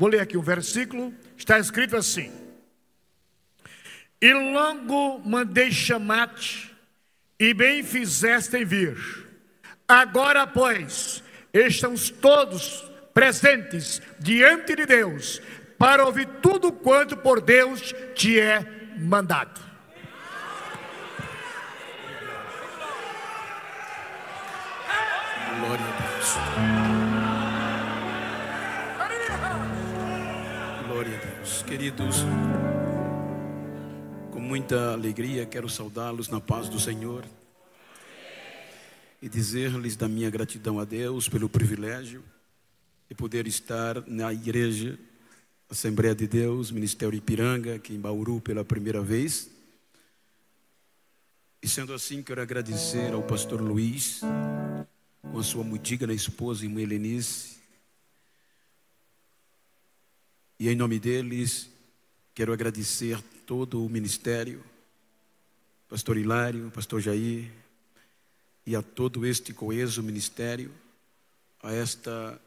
Vou ler aqui um versículo, está escrito assim: e logo mandei chamar-te, e bem fizeste em vir. Agora, pois, estamos todos presentes diante de Deus, para ouvir tudo quanto por Deus te é mandado. Glória a Deus. Glória a Deus. Queridos, com muita alegria quero saudá-los na paz do Senhor e dizer-lhes da minha gratidão a Deus pelo privilégio de poder estar na igreja Assembleia de Deus, Ministério Ipiranga, aqui em Bauru pela primeira vez. E sendo assim, quero agradecer ao pastor Luiz, com a sua muito digna esposa, irmã Helenice. E em nome deles, quero agradecer todo o ministério, pastor Hilário, pastor Jair, e a todo este coeso ministério, a esta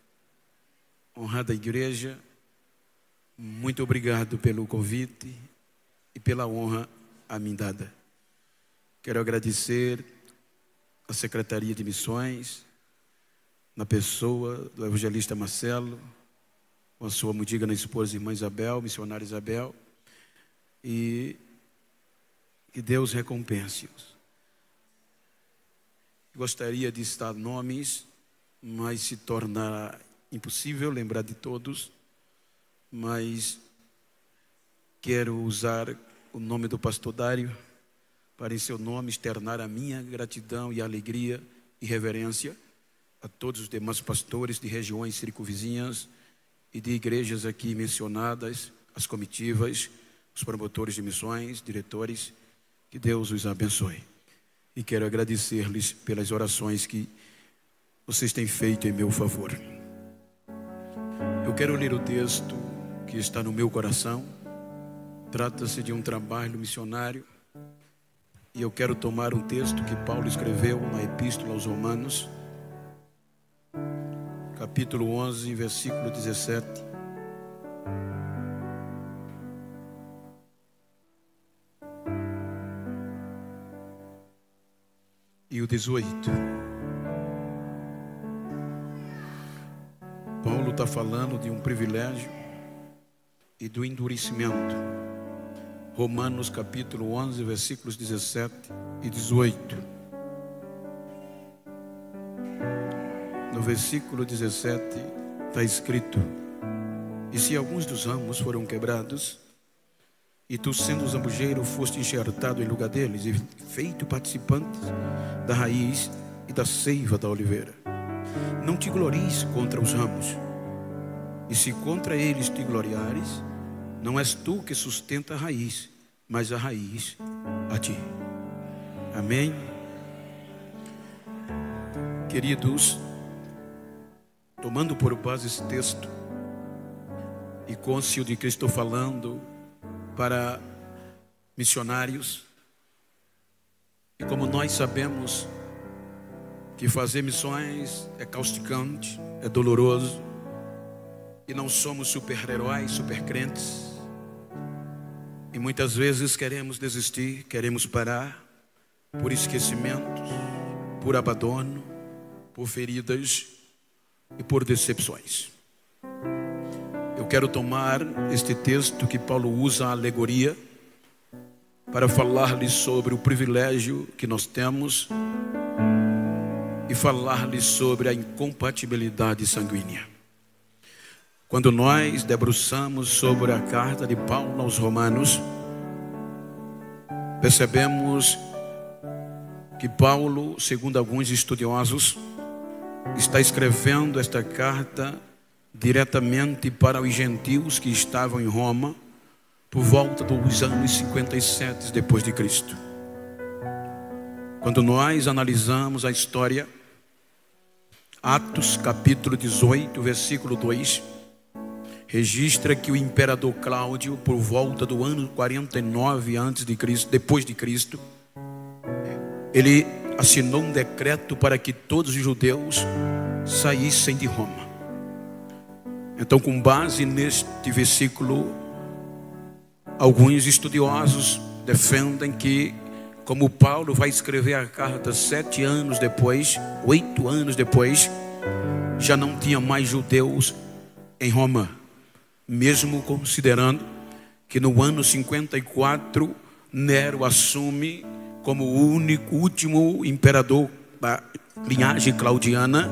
honrada igreja. Muito obrigado pelo convite e pela honra a mim dada. Quero agradecer a Secretaria de Missões, na pessoa do evangelista Marcelo, com a sua muito digna esposa, irmã Isabel, missionária Isabel, e que Deus recompense-os. Gostaria de citar nomes, mas se torna impossível lembrar de todos, mas quero usar o nome do pastor Dário para em seu nome externar a minha gratidão e alegria e reverência a todos os demais pastores de regiões circunvizinhas e de igrejas aqui mencionadas, as comitivas, os promotores de missões, diretores, que Deus os abençoe. E quero agradecer-lhes pelas orações que vocês têm feito em meu favor. Eu quero ler o texto que está no meu coração. Trata-se de um trabalho missionário. E eu quero tomar um texto que Paulo escreveu na Epístola aos Romanos, capítulo 11, versículo 17. E o 18. Paulo está falando de um privilégio e do endurecimento. Romanos capítulo 11, versículos 17 e 18. No versículo 17 está escrito: e se alguns dos ramos foram quebrados, e tu, sendo zambujeiro, foste enxertado em lugar deles, e feito participante da raiz e da seiva da oliveira, não te glories contra os ramos, e se contra eles te gloriares, não és tu que sustenta a raiz, mas a raiz a ti. Amém? Queridos, tomando por base esse texto, e cônscio de que estou falando para missionários, e como nós sabemos que fazer missões é causticante, é doloroso, e não somos super-heróis, super-crentes, e muitas vezes queremos desistir, queremos parar, por esquecimentos, por abandono, por feridas e por decepções. Eu quero tomar este texto que Paulo usa a alegoria para falar-lhes sobre o privilégio que nós temos e falar-lhes sobre a incompatibilidade sanguínea. Quando nós debruçamos sobre a carta de Paulo aos Romanos, percebemos que Paulo, segundo alguns estudiosos, está escrevendo esta carta diretamente para os gentios que estavam em Roma por volta dos anos 57 depois de Cristo. Quando nós analisamos a história, Atos capítulo 18, versículo 2, registra que o imperador Cláudio, por volta do ano 49 antes de Cristo, depois de Cristo, ele assinou um decreto para que todos os judeus saíssem de Roma. Então, com base neste versículo, alguns estudiosos defendem que, como Paulo vai escrever a carta 7 anos depois, 8 anos depois, já não tinha mais judeus em Roma, mesmo considerando que no ano 54 Nero assume como o último imperador da linhagem claudiana,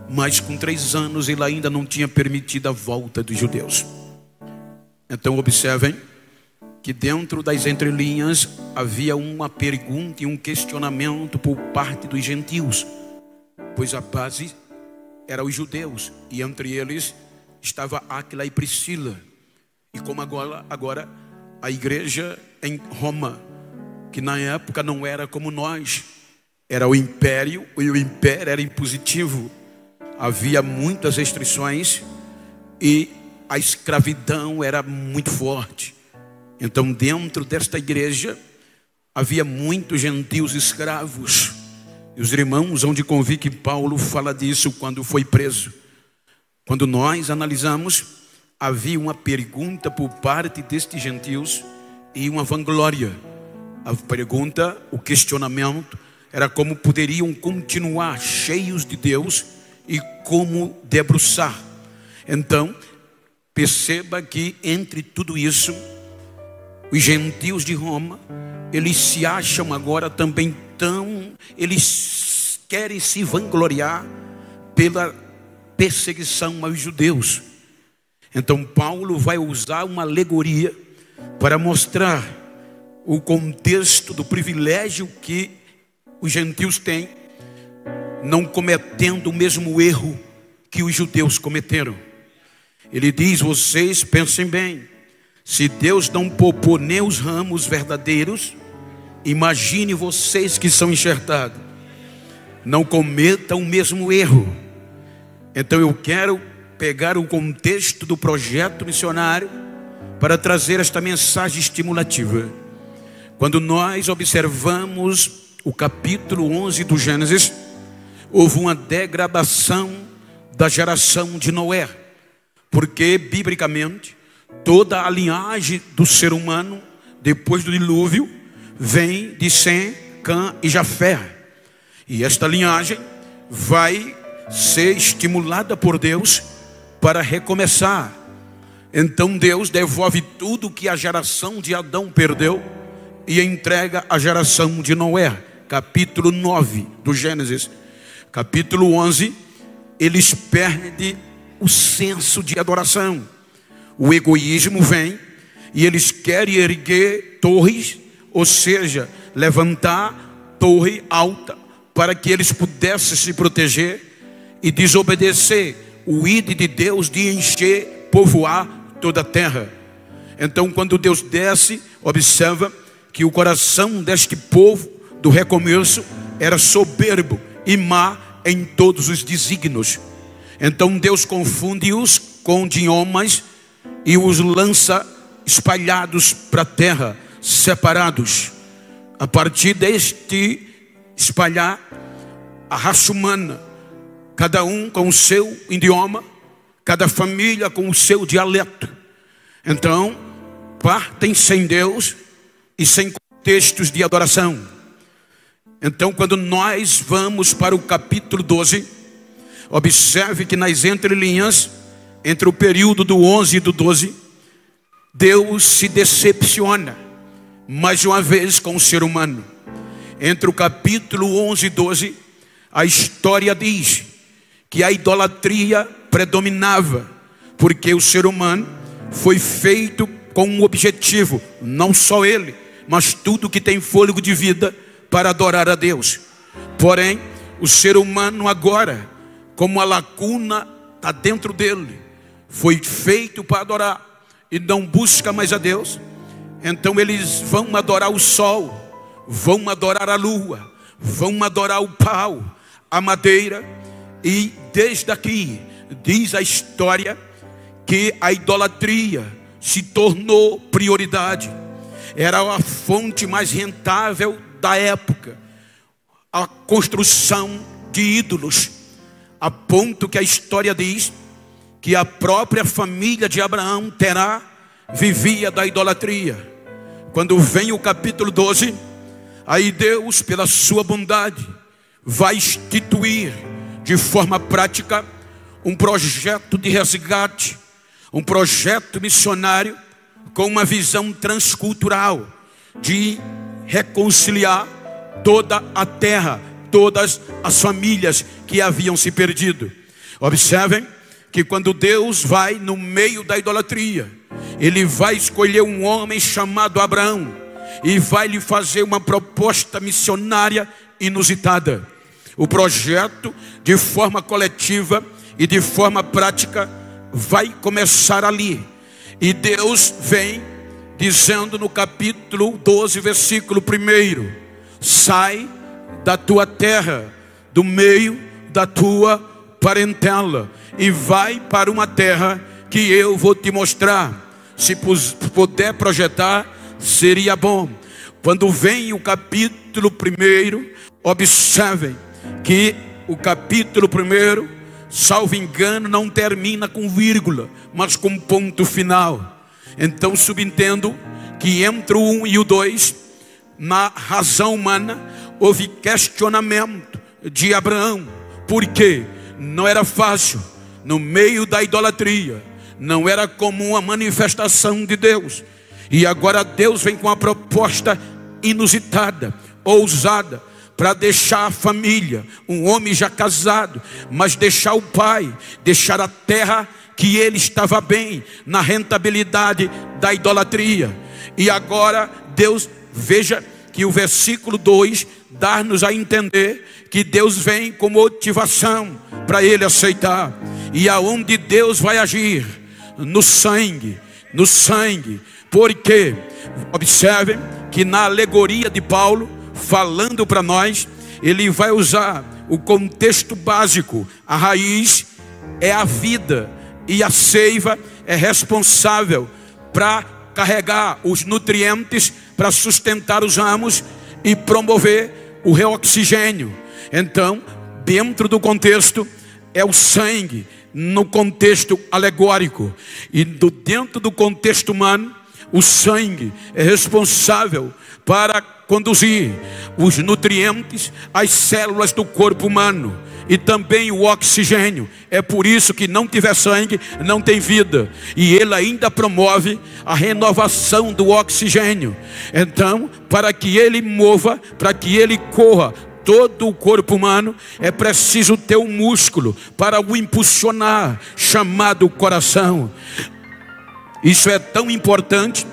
mas com 3 anos ele ainda não tinha permitido a volta dos judeus. Então observem que dentro das entrelinhas havia uma pergunta e um questionamento por parte dos gentios, pois a base era os judeus, e entre eles estava Áquila e Priscila. E como agora a igreja em Roma, que na época não era como nós, era o império, e o império era impositivo, havia muitas restrições e a escravidão era muito forte. Então dentro desta igreja havia muitos gentios escravos, e os irmãos vão de convir que Paulo fala disso quando foi preso. Quando nós analisamos, havia uma pergunta por parte destes gentios e uma vanglória. A pergunta, o questionamento, era como poderiam continuar cheios de Deus e como debruçar. Então, perceba que entre tudo isso, os gentios de Roma, eles se acham agora também eles querem se vangloriar pela perseguição aos judeus. Então Paulo vai usar uma alegoria para mostrar o contexto do privilégio que os gentios têm, não cometendo o mesmo erro que os judeus cometeram. Ele diz: vocês pensem bem, se Deus não poupou nem os ramos verdadeiros, imagine vocês que são enxertados. Não cometam o mesmo erro. Então eu quero pegar o contexto do projeto missionário para trazer esta mensagem estimulativa. Quando nós observamos o capítulo 11 do Gênesis, houve uma degradação da geração de Noé, porque biblicamente toda a linhagem do ser humano depois do dilúvio vem de Sem, Cã e Jafé, e esta linhagem vai ser estimulada por Deus para recomeçar. Então Deus devolve tudo que a geração de Adão perdeu e entrega a geração de Noé. Capítulo 9 do Gênesis. Capítulo 11, eles perdem o senso de adoração. O egoísmo vem e eles querem erguer torres, ou seja, levantar torre alta para que eles pudessem se proteger e desobedecer o ídolo de Deus de encher, povoar toda a terra. Então quando Deus desce, observa que o coração deste povo do recomeço era soberbo e má em todos os desígnios. Então Deus confunde-os com idiomas e os lança espalhados para a terra, separados. A partir deste espalhar, a raça humana, cada um com o seu idioma, cada família com o seu dialeto. Então partem sem Deus e sem contextos de adoração. Então quando nós vamos para o capítulo 12, observe que nas entrelinhas, entre o período do 11 e do 12, Deus se decepciona mais uma vez com o ser humano. Entre o capítulo 11 e 12, a história diz que a idolatria predominava, porque o ser humano foi feito com um objetivo, não só ele, mas tudo que tem fôlego de vida, para adorar a Deus. Porém, o ser humano agora, como a lacuna está dentro dele, foi feito para adorar e não busca mais a Deus. Então eles vão adorar o sol, vão adorar a lua, vão adorar o pau, a madeira. E desde aqui diz a história que a idolatria se tornou prioridade. Era a fonte mais rentável da época, a construção de ídolos, a ponto que a história diz que a própria família de Abraão, Terá, vivia da idolatria. Quando vem o capítulo 12, aí Deus, pela sua bondade, vai instituir de forma prática um projeto de resgate, um projeto missionário com uma visão transcultural de reconciliar toda a terra, todas as famílias que haviam se perdido. Observem que quando Deus vai no meio da idolatria, Ele vai escolher um homem chamado Abraão e vai lhe fazer uma proposta missionária inusitada. O projeto, de forma coletiva e de forma prática, vai começar ali. E Deus vem dizendo no capítulo 12, versículo 1: sai da tua terra, do meio da tua parentela, e vai para uma terra que eu vou te mostrar. Se puder projetar, seria bom. Quando vem o capítulo 1, observem que o capítulo 1, salvo engano, não termina com vírgula, mas com ponto final. Então subentendo que entre o 1 e o 2, na razão humana, houve questionamento de Abraão. Por quê? Não era fácil, no meio da idolatria, não era comum a manifestação de Deus. E agora Deus vem com uma proposta inusitada, ousada, para deixar a família, um homem já casado, mas deixar o pai, deixar a terra que ele estava bem, na rentabilidade da idolatria. E agora Deus, veja que o versículo 2 dá-nos a entender que Deus vem com motivação para ele aceitar. E aonde Deus vai agir? No sangue, no sangue. Porque, observem que na alegoria de Paulo, falando para nós, ele vai usar o contexto básico. A raiz é a vida e a seiva é responsável para carregar os nutrientes, para sustentar os ramos e promover o reoxigênio. Então, dentro do contexto, é o sangue, no contexto alegórico. E dentro do contexto humano, o sangue é responsável para conduzir os nutrientes às células do corpo humano e também o oxigênio. É por isso que não tiver sangue, não tem vida. E ele ainda promove a renovação do oxigênio. Então, para que ele mova, para que ele corra todo o corpo humano, é preciso ter um músculo para o impulsionar, chamado coração. Isso é tão importante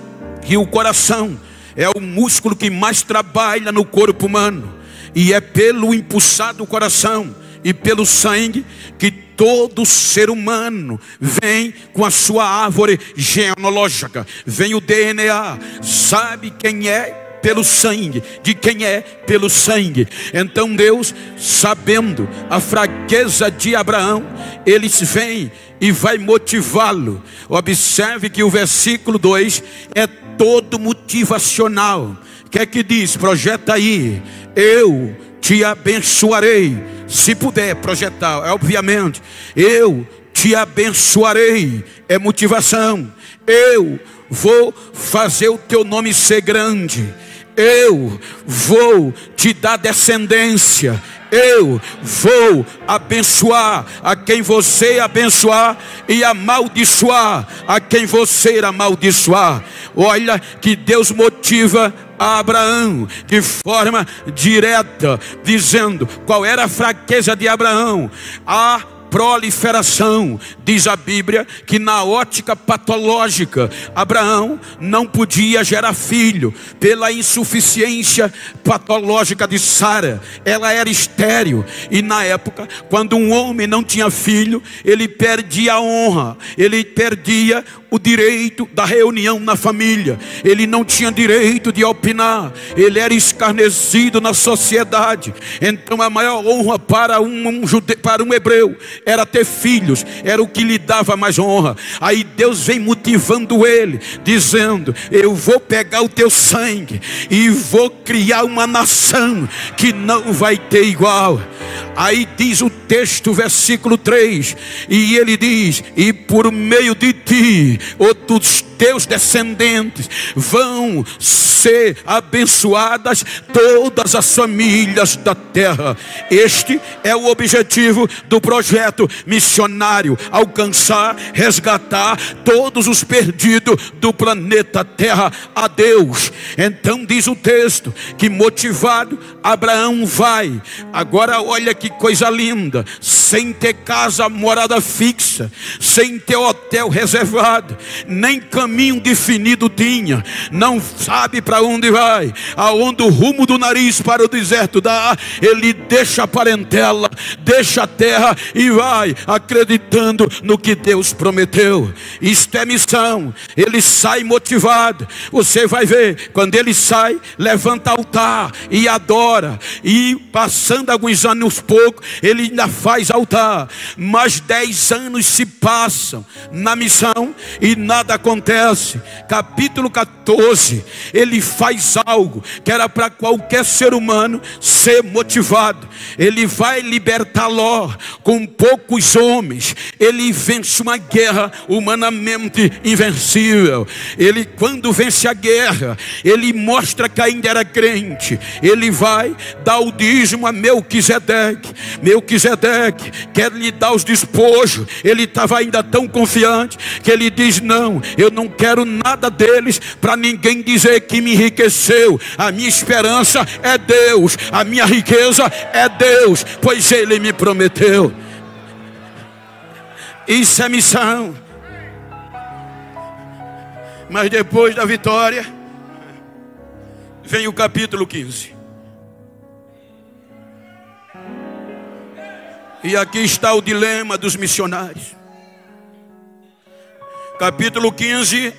que o coração é o músculo que mais trabalha no corpo humano. E é pelo impulsado coração e pelo sangue que todo ser humano vem com a sua árvore genealógica, vem o DNA, sabe quem é pelo sangue, de quem é pelo sangue. Então Deus, sabendo a fraqueza de Abraão, ele vem e vai motivá-lo. Observe que o versículo 2 é todo motivacional. O que é que diz? Projeta aí: eu te abençoarei. Se puder projetar, obviamente, eu te abençoarei, é motivação. Eu vou fazer o teu nome ser grande. Eu vou te dar descendência. Eu vou abençoar a quem você abençoar e amaldiçoar a quem você amaldiçoar. Olha que Deus motiva a Abraão de forma direta, dizendo qual era a fraqueza de Abraão: a proliferação. Diz a Bíblia que na ótica patológica, Abraão não podia gerar filho pela insuficiência patológica de Sara. Ela era estéril, e na época, quando um homem não tinha filho, ele perdia a honra, ele perdia o direito da reunião na família, ele não tinha direito de opinar, ele era escarnecido na sociedade. Então a maior honra para um judeu, para um hebreu, era ter filhos, era o que lhe dava mais honra. Aí Deus vem motivando ele, dizendo: eu vou pegar o teu sangue e vou criar uma nação que não vai ter igual. Aí diz o texto, versículo 3, e ele diz: e por meio de ti, ou dos teus descendentes, vão ser abençoadas todas as famílias da terra. Este é o objetivo do projeto missionário: alcançar, resgatar todos os perdidos do planeta Terra a Deus. Então diz o texto que, motivado, Abraão vai. Agora olha que coisa linda: sem ter casa, morada fixa, sem ter hotel reservado, nem caminho definido tinha, não sabe para onde vai, aonde o rumo do nariz para o deserto dá, ele deixa a parentela, deixa a terra e vai acreditando no que Deus prometeu. Isto é missão. Ele sai motivado. Você vai ver, quando ele sai, levanta altar e adora, e passando alguns anos pouco, ele ainda faz altar. Mas 10 anos se passam na missão e nada acontece. Capítulo 14, ele faz algo que era para qualquer ser humano ser motivado. Ele vai libertar Ló com poucos homens. Ele vence uma guerra humanamente invencível. Ele, quando vence a guerra, ele mostra que ainda era crente. Ele vai dar o dízimo a Melquisedeque. Melquisedeque quer lhe dar os despojos. Ele estava ainda tão confiante que ele diz: não, eu não quero nada deles para ninguém dizer que me enriqueceu. A minha esperança é Deus, a minha riqueza é Deus, pois ele me prometeu. Isso é missão. Mas depois da vitória vem o capítulo 15. E aqui está o dilema dos missionários. Capítulo 15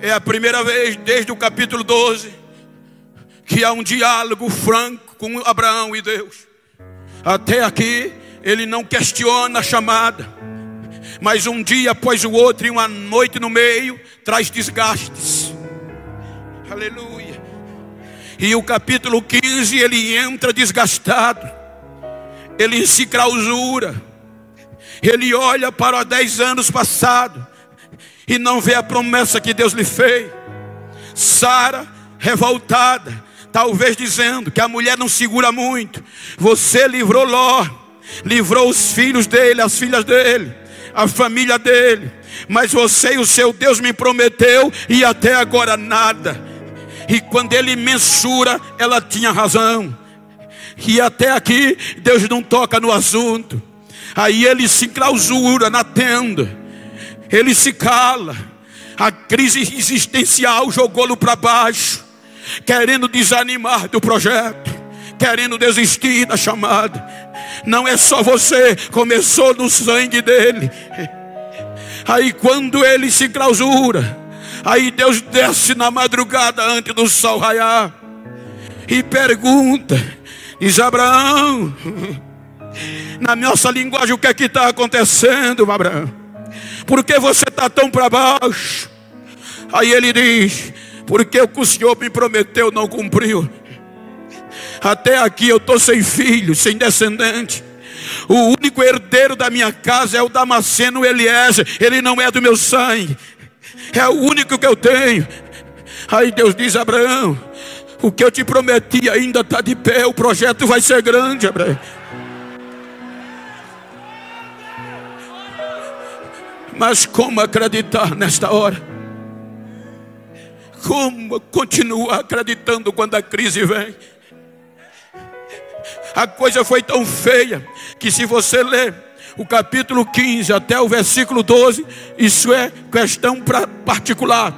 é a primeira vez desde o capítulo 12 que há um diálogo franco com Abraão e Deus. Até aqui ele não questiona a chamada, mas um dia após o outro e uma noite no meio traz desgastes. Aleluia. E o capítulo 15 ele entra desgastado. Ele se clausura. Ele olha para os 10 anos passados e não vê a promessa que Deus lhe fez. Sara, revoltada, talvez dizendo que a mulher não segura muito. Você livrou Ló, livrou os filhos dele, as filhas dele, a família dele, mas você e o seu Deus me prometeu e até agora nada. E quando ele mensura, ela tinha razão. E até aqui Deus não toca no assunto. Aí ele se clausura na tenda, ele se cala. A crise existencial jogou-lo para baixo, querendo desanimar do projeto, querendo desistir da chamada. Não é só você, começou no sangue dele. Aí quando ele se clausura, aí Deus desce na madrugada antes do sol raiar e pergunta, diz: Abraão, na nossa linguagem, o que é que está acontecendo, Abraão? Por que você está tão para baixo? Aí ele diz: porque o que o Senhor me prometeu não cumpriu. Até aqui eu estou sem filho, sem descendente. O único herdeiro da minha casa é o Damasceno Eliezer. Ele não é do meu sangue, é o único que eu tenho. Aí Deus diz: Abraão, o que eu te prometi ainda está de pé. O projeto vai ser grande, Abraão. Mas como acreditar nesta hora? Como continuar acreditando quando a crise vem? A coisa foi tão feia que, se você ler o capítulo 15 até o versículo 12, isso é questão particular.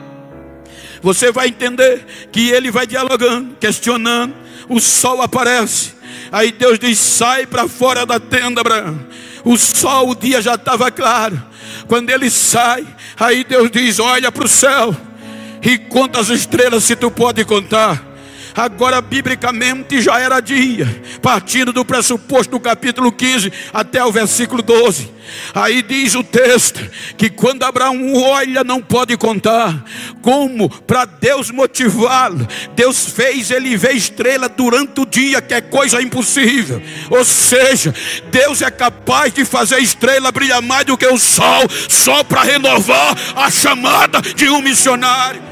Você vai entender que ele vai dialogando, questionando. O sol aparece. Aí Deus diz: sai para fora da tenda, Abraão. O sol, o dia já estava claro. Quando ele sai, aí Deus diz: olha para o céu e conta as estrelas, se tu pode contar. Agora, biblicamente, já era dia, partindo do pressuposto do capítulo 15 até o versículo 12. Aí diz o texto que quando Abraão olha, não pode contar. Como? Para Deus motivá-lo, Deus fez ele ver estrela durante o dia, que é coisa impossível. Ou seja, Deus é capaz de fazer a estrela brilhar mais do que o sol, só para renovar a chamada de um missionário.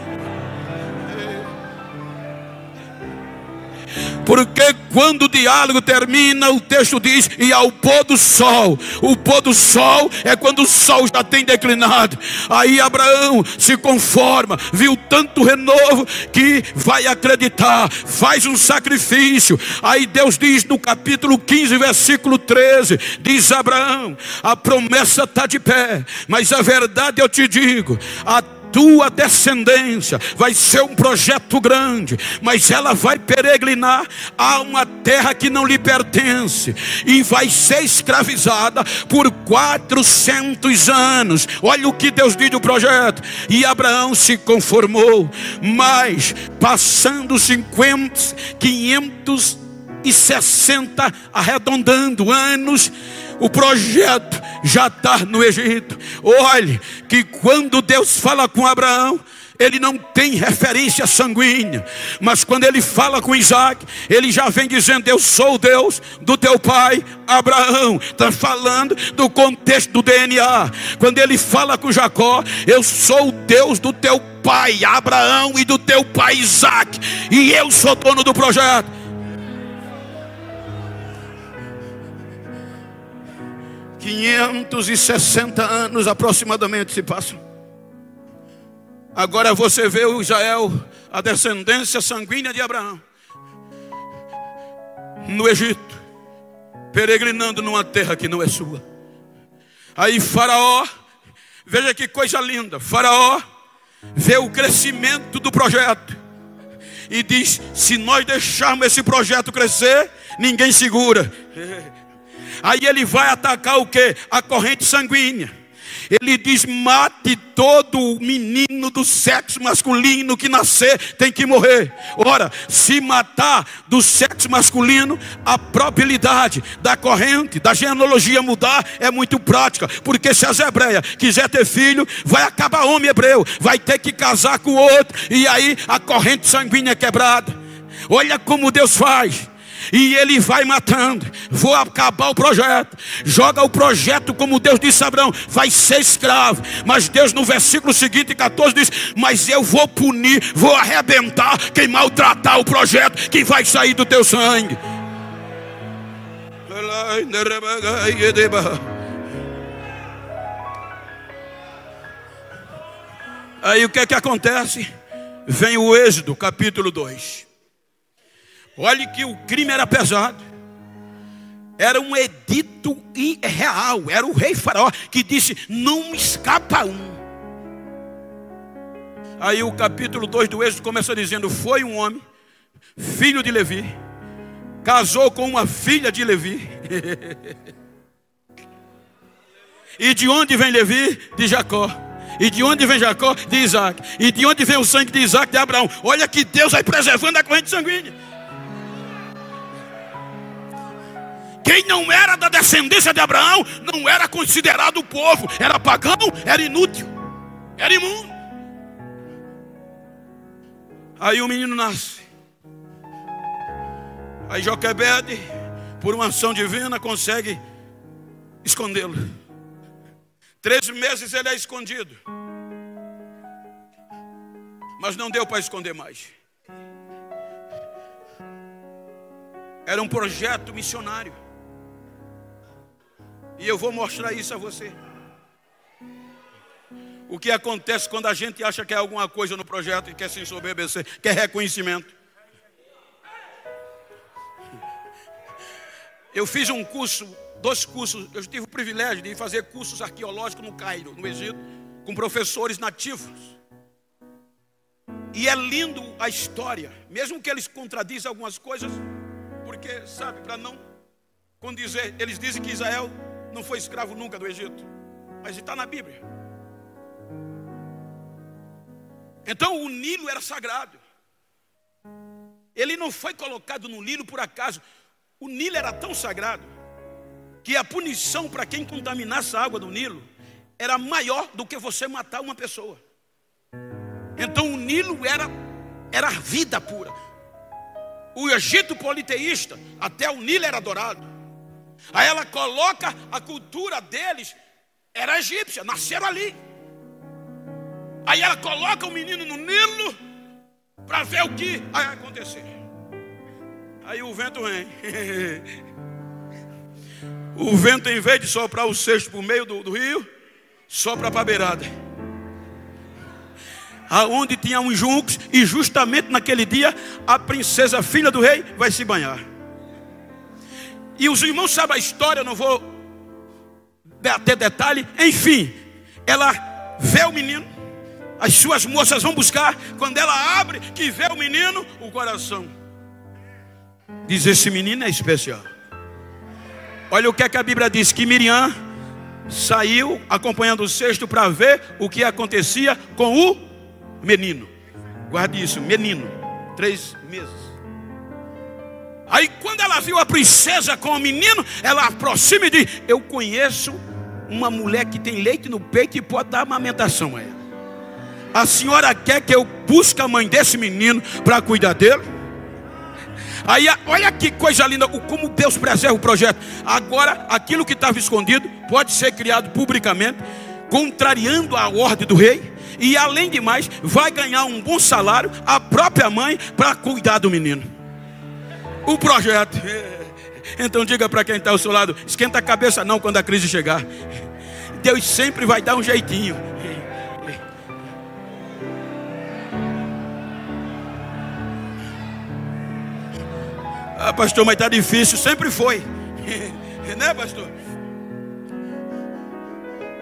Porque quando o diálogo termina, o texto diz: e ao pôr do sol. O pôr do sol é quando o sol já tem declinado. Aí Abraão se conforma, viu tanto renovo que vai acreditar, faz um sacrifício. Aí Deus diz no capítulo 15, versículo 13, diz Abraão: a promessa está de pé, mas a verdade eu te digo, a tua descendência vai ser um projeto grande, mas ela vai peregrinar a uma terra que não lhe pertence e vai ser escravizada por 400 anos. Olha o que Deus diz do projeto. E Abraão se conformou, mas passando 560, arredondando anos, o projeto já está no Egito. Olhe que quando Deus fala com Abraão, ele não tem referência sanguínea, mas quando ele fala com Isaac, ele já vem dizendo: eu sou o Deus do teu pai Abraão. Está falando do contexto do DNA. Quando ele fala com Jacó: eu sou o Deus do teu pai Abraão e do teu pai Isaac, e eu sou dono do projeto. 560 anos aproximadamente se passam. Agora você vê o Israel, a descendência sanguínea de Abraão, no Egito, peregrinando numa terra que não é sua. Aí Faraó, veja que coisa linda, Faraó vê o crescimento do projeto e diz: se nós deixarmos esse projeto crescer, ninguém segura. Aí ele vai atacar o que? A corrente sanguínea. Ele diz: mate todo menino do sexo masculino que nascer, tem que morrer. Ora, se matar do sexo masculino, a probabilidade da corrente, da genealogia mudar é muito prática. Porque se as hebreias quiser ter filho, vai acabar homem hebreu, vai ter que casar com outro, e aí a corrente sanguínea é quebrada. Olha como Deus faz. E ele vai matando. Vou acabar o projeto. Joga o projeto, como Deus disse a Abraão: vai ser escravo. Mas Deus no versículo seguinte, 14, diz: mas eu vou punir, vou arrebentar quem maltratar o projeto, que vai sair do teu sangue. Aí o que é que acontece? Vem o Êxodo capítulo 2. Olhe que o crime era pesado. Era um edito irreal. Era o rei Faraó que disse: não escapa um. Aí o capítulo 2 do Êxodo começa dizendo: foi um homem, filho de Levi, casou com uma filha de Levi. E de onde vem Levi? De Jacó. E de onde vem Jacó? De Isaac. E de onde vem o sangue de Isaac? De Abraão. Olha que Deus vai preservando a corrente sanguínea. Quem não era da descendência de Abraão não era considerado povo, era pagão, era inútil, era imundo. Aí o menino nasce. Aí Joquebede, por uma ação divina, consegue escondê-lo. 3 meses ele é escondido, mas não deu para esconder mais. Era um projeto missionário. E eu vou mostrar isso a você. O que acontece quando a gente acha que é alguma coisa no projeto e quer se ensoberbecer, quer reconhecimento. Eu fiz um curso, 2 cursos, eu tive o privilégio de fazer cursos arqueológicos no Cairo, no Egito, com professores nativos. E é lindo a história, mesmo que eles contradizem algumas coisas, porque, sabe, para não condizer, eles dizem que Israel não foi escravo nunca do Egito, mas está na Bíblia. Então o Nilo era sagrado. Ele não foi colocado no Nilo por acaso. O Nilo era tão sagrado que a punição para quem contaminasse a água do Nilo era maior do que você matar uma pessoa. Então o Nilo era vida pura. O Egito politeísta, até o Nilo era adorado. Aí ela coloca a cultura deles, era egípcia, nasceram ali. Aí ela coloca o menino no Nilo para ver o que vai acontecer. Aí o vento vem. O vento, em vez de soprar o cesto por meio do rio, sopra para a beirada, aonde tinha uns juncos. E justamente naquele dia a princesa, filha do rei, vai se banhar. E os irmãos sabem a história, eu não vou ter detalhe. Enfim, ela vê o menino, as suas moças vão buscar. Quando ela abre, que vê o menino, o coração diz: esse menino é especial. Olha o que é que a Bíblia diz, que Miriam saiu acompanhando o cesto para ver o que acontecia com o menino. Guarde isso, menino, 3 meses. Aí quando ela viu a princesa com o menino, ela aproxima e diz: eu conheço uma mulher que tem leite no peito e pode dar amamentação a ela. A senhora quer que eu busque a mãe desse menino para cuidar dele? Aí olha que coisa linda, como Deus preserva o projeto. Agora aquilo que estava escondido pode ser criado publicamente, contrariando a ordem do rei. E além de mais, vai ganhar um bom salário a própria mãe para cuidar do menino. O projeto. Então diga para quem está ao seu lado: esquenta a cabeça não quando a crise chegar. Deus sempre vai dar um jeitinho. Ah, pastor, mas está difícil. Sempre foi. Né, pastor?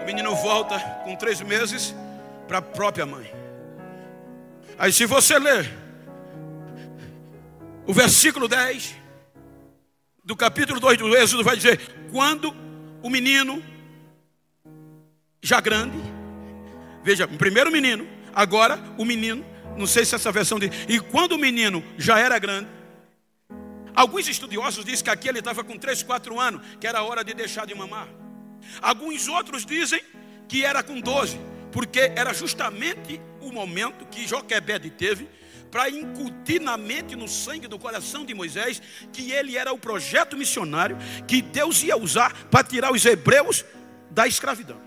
O menino volta com 3 meses para a própria mãe. Aí se você ler o versículo 10 do capítulo 2 do Êxodo, vai dizer: quando o menino já grande, veja, primeiro o menino, agora o menino, não sei se essa versão diz, e quando o menino já era grande. Alguns estudiosos dizem que aqui ele estava com 3, 4 anos, que era a hora de deixar de mamar. Alguns outros dizem que era com 12, porque era justamente o momento que Joquebede teve para incutir na mente e no sangue do coração de Moisés que ele era o projeto missionário que Deus ia usar para tirar os hebreus da escravidão.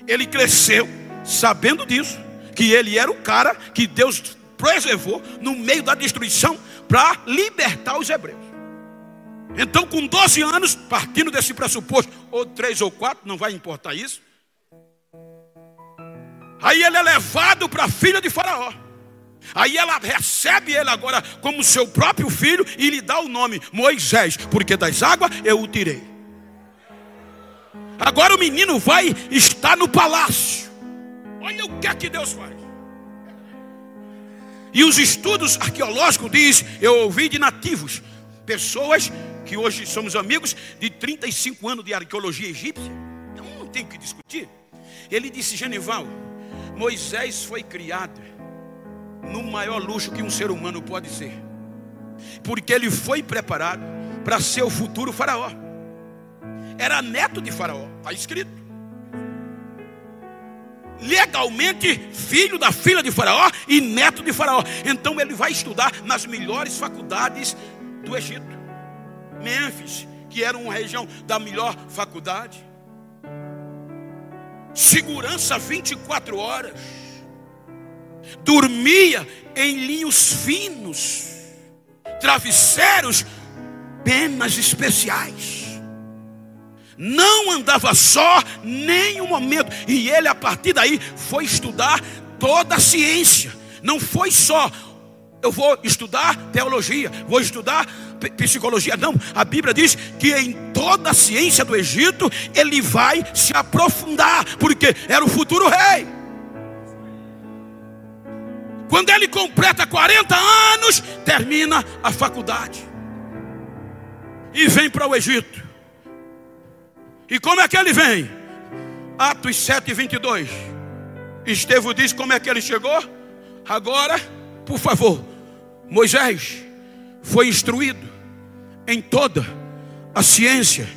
Ele cresceu sabendo disso, que ele era o cara que Deus preservou no meio da destruição para libertar os hebreus. Então com 12 anos, partindo desse pressuposto, ou 3 ou 4, não vai importar isso, aí ele é levado para a filha de Faraó. Aí ela recebe ele agora como seu próprio filho e lhe dá o nome Moisés, porque das águas eu o tirei. Agora o menino vai estar no palácio. Olha o que é que Deus faz. E os estudos arqueológicos dizem, eu ouvi de nativos, pessoas que hoje somos amigos, de 35 anos de arqueologia egípcia. Então não tem o que discutir. Ele disse: Genival, Moisés foi criado no maior luxo que um ser humano pode ser, porque ele foi preparado para ser o futuro faraó. Era neto de Faraó, está escrito. Legalmente filho da filha de Faraó e neto de Faraó. Então ele vai estudar nas melhores faculdades do Egito. Mênfis, que era uma região da melhor faculdade. Segurança 24 horas. Dormia em linhos finos, travesseiros, penas especiais. Não andava só nem um momento. E ele a partir daí foi estudar toda a ciência. Não foi só, eu vou estudar teologia, vou estudar psicologia. Não, a Bíblia diz que em toda a ciência do Egito ele vai se aprofundar, porque era o futuro rei. Quando ele completa 40 anos, termina a faculdade e vem para o Egito. E como é que ele vem? Atos 7:22. Estevão diz como é que ele chegou. Agora, por favor, Moisés foi instruído em toda a ciência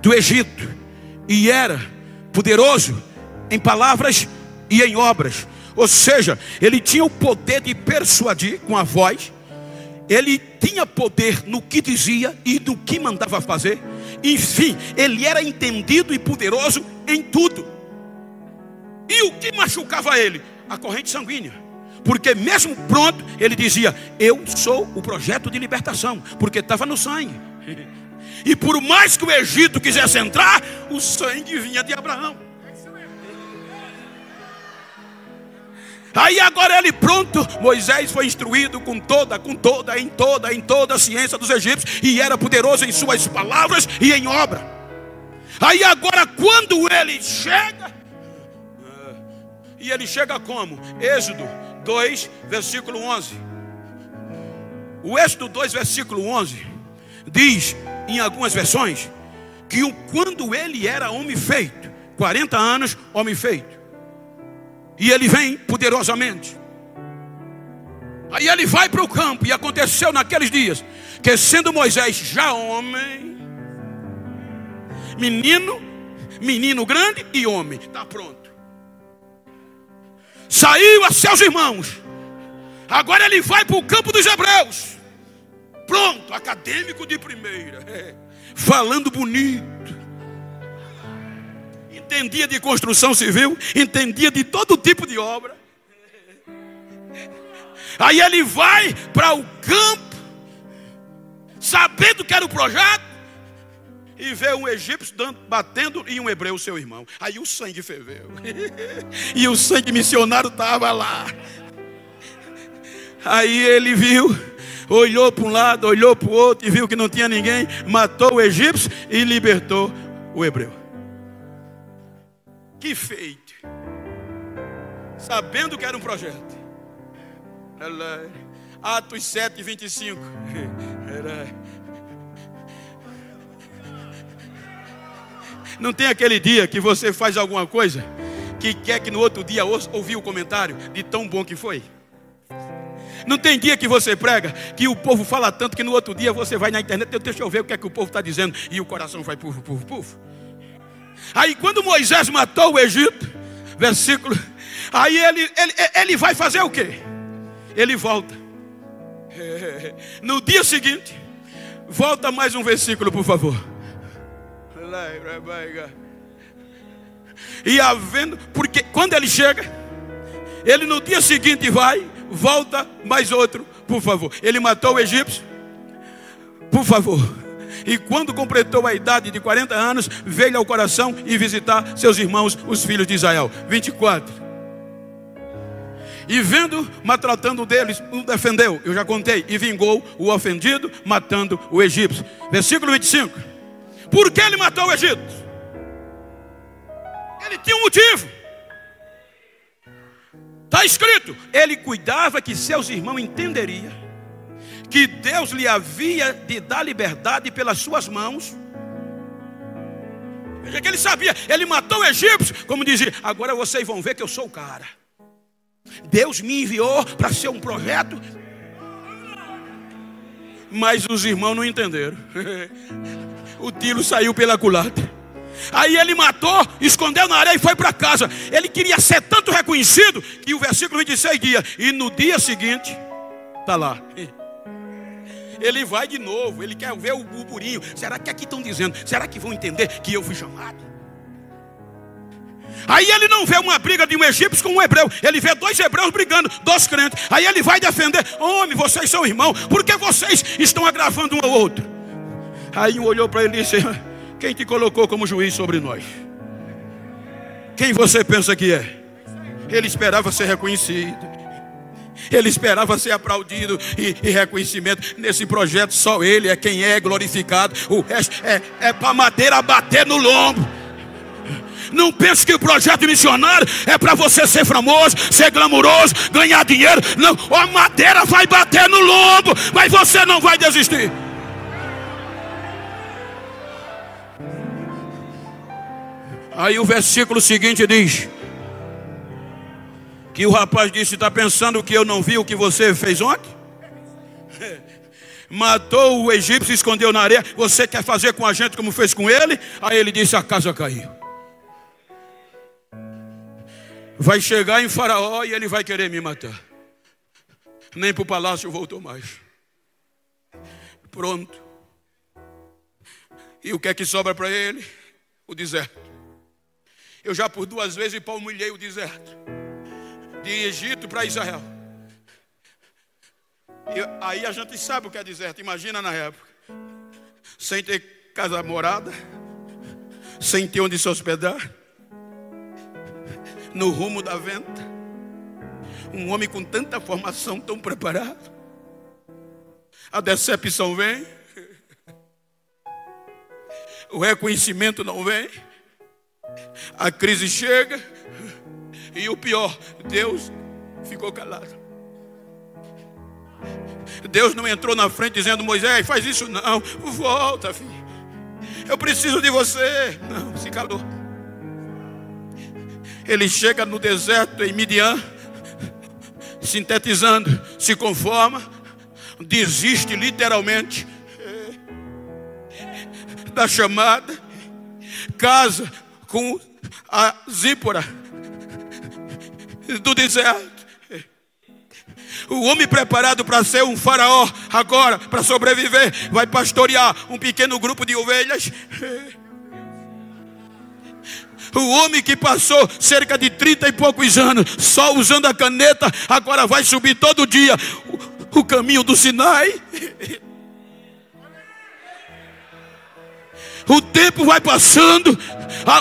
do Egito e era poderoso em palavras e em obras. Ou seja, ele tinha o poder de persuadir com a voz. Ele tinha poder no que dizia e no que mandava fazer. Enfim, ele era entendido e poderoso em tudo. E o que machucava ele? A corrente sanguínea. Porque mesmo pronto, ele dizia: eu sou o projeto de libertação. Porque estava no sangue. E por mais que o Egito quisesse entrar, o sangue vinha de Abraão. Aí agora ele pronto, Moisés foi instruído em toda a ciência dos egípcios, e era poderoso em suas palavras e em obra. Aí agora quando ele chega, e ele chega como? Êxodo 2, versículo 11. O Êxodo 2, versículo 11 diz, em algumas versões, que quando ele era homem feito, 40 anos, homem feito, e ele vem poderosamente. Aí ele vai para o campo. E aconteceu naqueles dias que, sendo Moisés já homem, menino grande e homem, está pronto, saiu a seus irmãos. Agora ele vai para o campo dos hebreus. Pronto, acadêmico de primeira, falando bonito. Entendia de construção civil, entendia de todo tipo de obra. Aí ele vai para o campo, sabendo que era o projeto, e vê um egípcio batendo em um hebreu, seu irmão. Aí o sangue ferveu. E o sangue missionário estava lá. Aí ele viu, olhou para um lado, olhou para o outro, e viu que não tinha ninguém, matou o egípcio e libertou o hebreu. Que feito, sabendo que era um projeto. Atos 7, 25. Não tem aquele dia que você faz alguma coisa que quer que no outro dia ouvir o comentário de tão bom que foi? Não tem dia que você prega que o povo fala tanto que no outro dia você vai na internet, deixa eu ver o que é que o povo está dizendo, e o coração vai puf, puf, puf. Aí quando Moisés matou o Egito, versículo, aí ele vai fazer o quê? Ele volta. No dia seguinte, volta mais um versículo, por favor. E havendo, porque quando ele chega, ele no dia seguinte volta mais outro, por favor. Ele matou o egípcio, por favor. E quando completou a idade de 40 anos, veio ao coração e visitar seus irmãos, os filhos de Israel. 24. E vendo, maltratando deles, o defendeu, eu já contei, e vingou o ofendido, matando o egípcio. Versículo 25. Por que ele matou o Egito? Ele tinha um motivo. Está escrito, ele cuidava que seus irmãos entenderiam que Deus lhe havia de dar liberdade pelas suas mãos. Veja que ele sabia, ele matou o egípcio, como dizia, agora vocês vão ver que eu sou o cara. Deus me enviou para ser um projeto. Mas os irmãos não entenderam. O tiro saiu pela culatra. Aí ele matou, escondeu na areia e foi para casa. Ele queria ser tanto reconhecido que o versículo 26 diz, e no dia seguinte, está lá, ele vai de novo, ele quer ver o burburinho. Será que aqui estão dizendo? Será que vão entender que eu fui chamado? Aí ele não vê uma briga de um egípcio com um hebreu. Ele vê dois hebreus brigando, dois crentes. Aí ele vai defender. Homem, vocês são irmãos. Por que vocês estão agravando um ao outro? Aí um olhou para ele e disse, quem te colocou como juiz sobre nós? Quem você pensa que é? Ele esperava ser reconhecido. Ele esperava ser aplaudido e reconhecimento. Nesse projeto só ele é quem é glorificado. O resto é para madeira bater no lombo. Não pense que o projeto missionário é para você ser famoso, ser glamuroso, ganhar dinheiro. Não, a madeira vai bater no lombo, mas você não vai desistir. Aí o versículo seguinte diz que o rapaz disse, está pensando que eu não vi o que você fez ontem? Matou o egípcio e escondeu na areia. Você quer fazer com a gente como fez com ele? Aí ele disse: a casa caiu. Vai chegar em Faraó e ele vai querer me matar. Nem para o palácio voltou mais. Pronto. E o que é que sobra para ele? O deserto. Eu já por 2 vezes palmilhei o deserto. De Egito para Israel. E aí a gente sabe o que é deserto. Imagina na época. Sem ter casa morada. Sem ter onde se hospedar. No rumo da venta. Um homem com tanta formação, tão preparado. A decepção vem. O reconhecimento não vem. A crise chega. E o pior, Deus ficou calado. Deus não entrou na frente dizendo: Moisés, faz isso não. Volta, filho. Eu preciso de você. Não, se calou. Ele chega no deserto em Midian, sintetizando, se conforma, desiste literalmente da chamada, casa com a Zípora do deserto. O homem preparado para ser um faraó, agora para sobreviver, vai pastorear um pequeno grupo de ovelhas. O homem que passou cerca de 30 e poucos anos só usando a caneta, agora vai subir todo dia o caminho do Sinai. O tempo vai passando,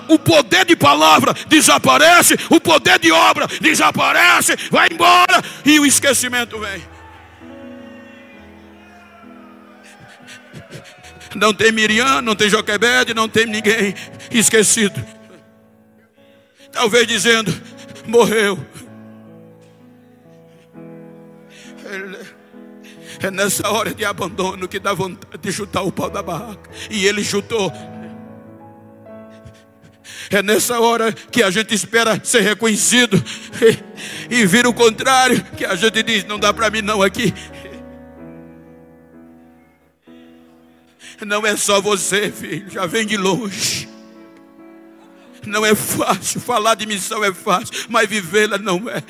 o poder de palavra desaparece, o poder de obra desaparece, vai embora e o esquecimento vem. Não tem Miriam, não tem Joquebede, não tem ninguém esquecido. Talvez dizendo: morreu. É nessa hora de abandono que dá vontade de chutar o pau da barraca. E ele chutou. É nessa hora que a gente espera ser reconhecido e vira o contrário, que a gente diz: não dá para mim não aqui. Não é só você, filho, já vem de longe. Não é fácil, falar de missão é fácil, mas vivê-la não é.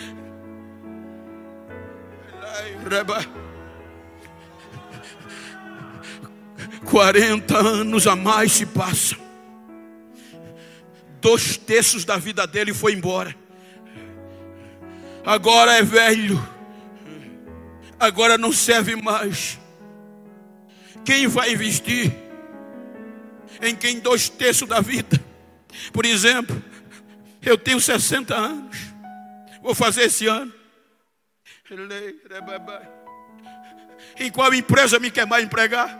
40 anos a mais se passam. 2/3 da vida dele foi embora. Agora é velho. Agora não serve mais. Quem vai investir em quem 2/3 da vida? Por exemplo, eu tenho 60 anos. Vou fazer esse ano. Em qual empresa me quer mais empregar?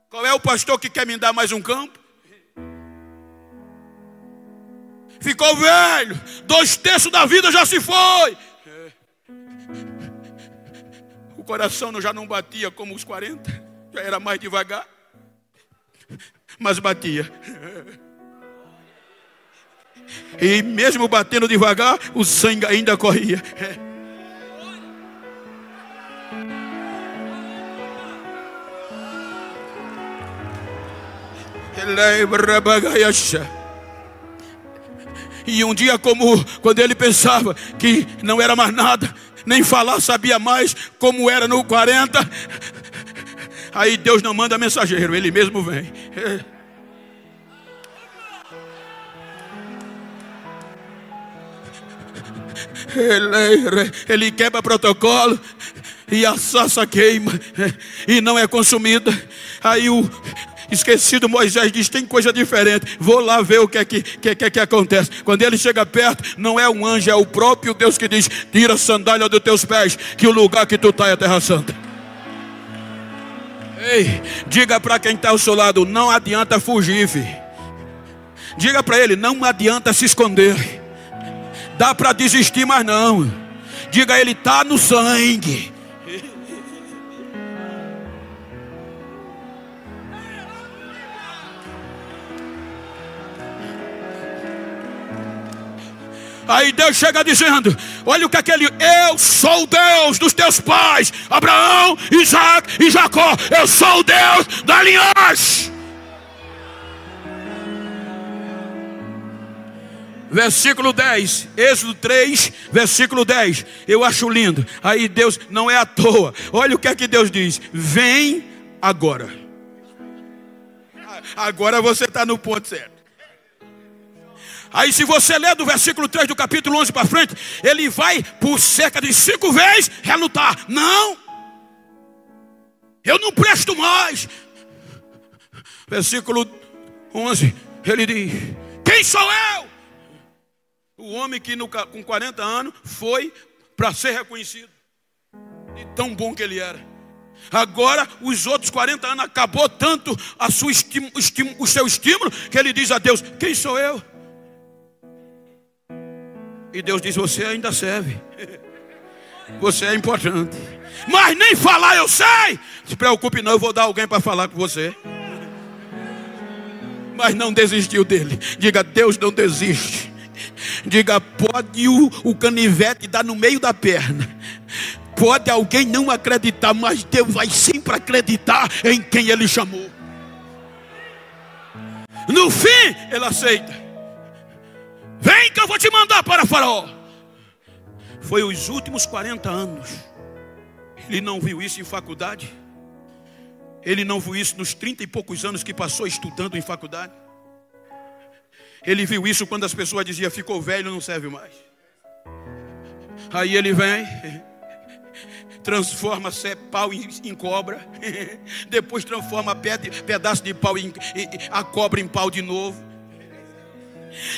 Qual é o pastor que quer me dar mais um campo? Ficou velho. 2/3 da vida já se foi. O coração já não batia como os 40. Já era mais devagar, mas batia. E mesmo batendo devagar, o sangue ainda corria. E um dia como quando ele pensava que não era mais nada, nem falar sabia mais como era no 40, aí Deus não manda mensageiro, ele mesmo vem. Ele quebra protocolo e a sarça queima e não é consumida. Aí o esquecido Moisés diz: tem coisa diferente, vou lá ver o que acontece. Quando ele chega perto, não é um anjo, é o próprio Deus que diz: tira a sandália dos teus pés, que o lugar que tu está é a terra santa. Ei, diga para quem está ao seu lado: não adianta fugir, filho. Diga para ele: não adianta se esconder. Dá para desistir, mas não. Diga a ele: está no sangue. Aí Deus chega dizendo: olha o que é eu sou o Deus dos teus pais, Abraão, Isaac e Jacó. Eu sou o Deus da linhagem. Versículo 10, Êxodo 3, versículo 10. Eu acho lindo. Aí Deus, não é à toa. Olha o que é que Deus diz: vem agora. Agora você está no ponto certo. Aí se você ler do versículo 3 do capítulo 11 para frente, ele vai por cerca de 5 vezes relutar. Não, eu não presto mais. Versículo 11, ele diz: quem sou eu? O homem que com 40 anos foi para ser reconhecido, e tão bom que ele era. Agora os outros 40 anos acabou tanto o seu estímulo, que ele diz a Deus: quem sou eu? E Deus diz: você ainda serve. Você é importante. Mas nem falar eu sei. Se preocupe não, eu vou dar alguém para falar com você. Mas não desistiu dele. Diga: Deus não desiste. Diga: pode o canivete dar no meio da perna, pode alguém não acreditar, mas Deus vai sempre acreditar em quem Ele chamou. No fim, Ele aceita. Vem que eu vou te mandar para Faraó. Foi os últimos 40 anos. Ele não viu isso em faculdade. Ele não viu isso nos 30 e poucos anos que passou estudando em faculdade. Ele viu isso quando as pessoas diziam: ficou velho, não serve mais. Aí ele vem, transforma pau em cobra, depois transforma pedaço de pau a cobra em pau de novo.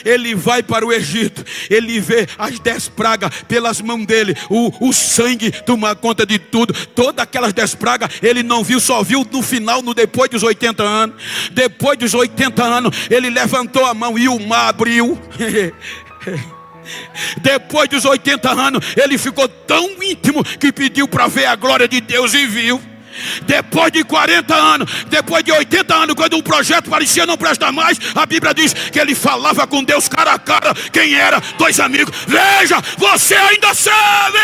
Ele vai para o Egito, ele vê as 10 pragas pelas mãos dele, o sangue toma conta de tudo. Todas aquelas 10 pragas ele não viu, só viu no final, depois dos 80 anos. Depois dos 80 anos ele levantou a mão e o mar abriu. Depois dos 80 anos ele ficou tão íntimo que pediu para ver a glória de Deus e viu. Depois de 40 anos, depois de 80 anos, quando o projeto parecia não prestar mais, a Bíblia diz que ele falava com Deus cara a cara. Quem era? 2 amigos. Veja, você ainda sabe.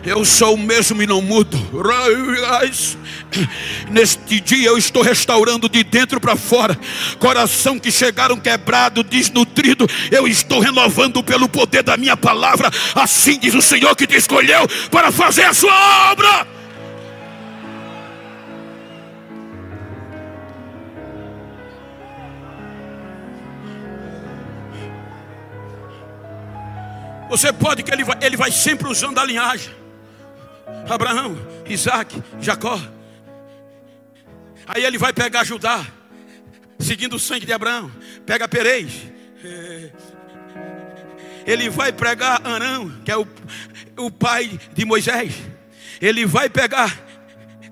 Eu sou o mesmo e não mudo. Neste dia eu estou restaurando de dentro para fora. Coração que chegaram quebrado, desnutrido, eu estou renovando pelo poder da minha palavra. Assim diz o Senhor que te escolheu para fazer a sua obra. Você pode que ele vai sempre usando a linhagem. Abraão, Isaac, Jacó. Aí ele vai pegar Judá, seguindo o sangue de Abraão. Pega Perez. Ele vai pegar Arão, que é o pai de Moisés. Ele vai pegar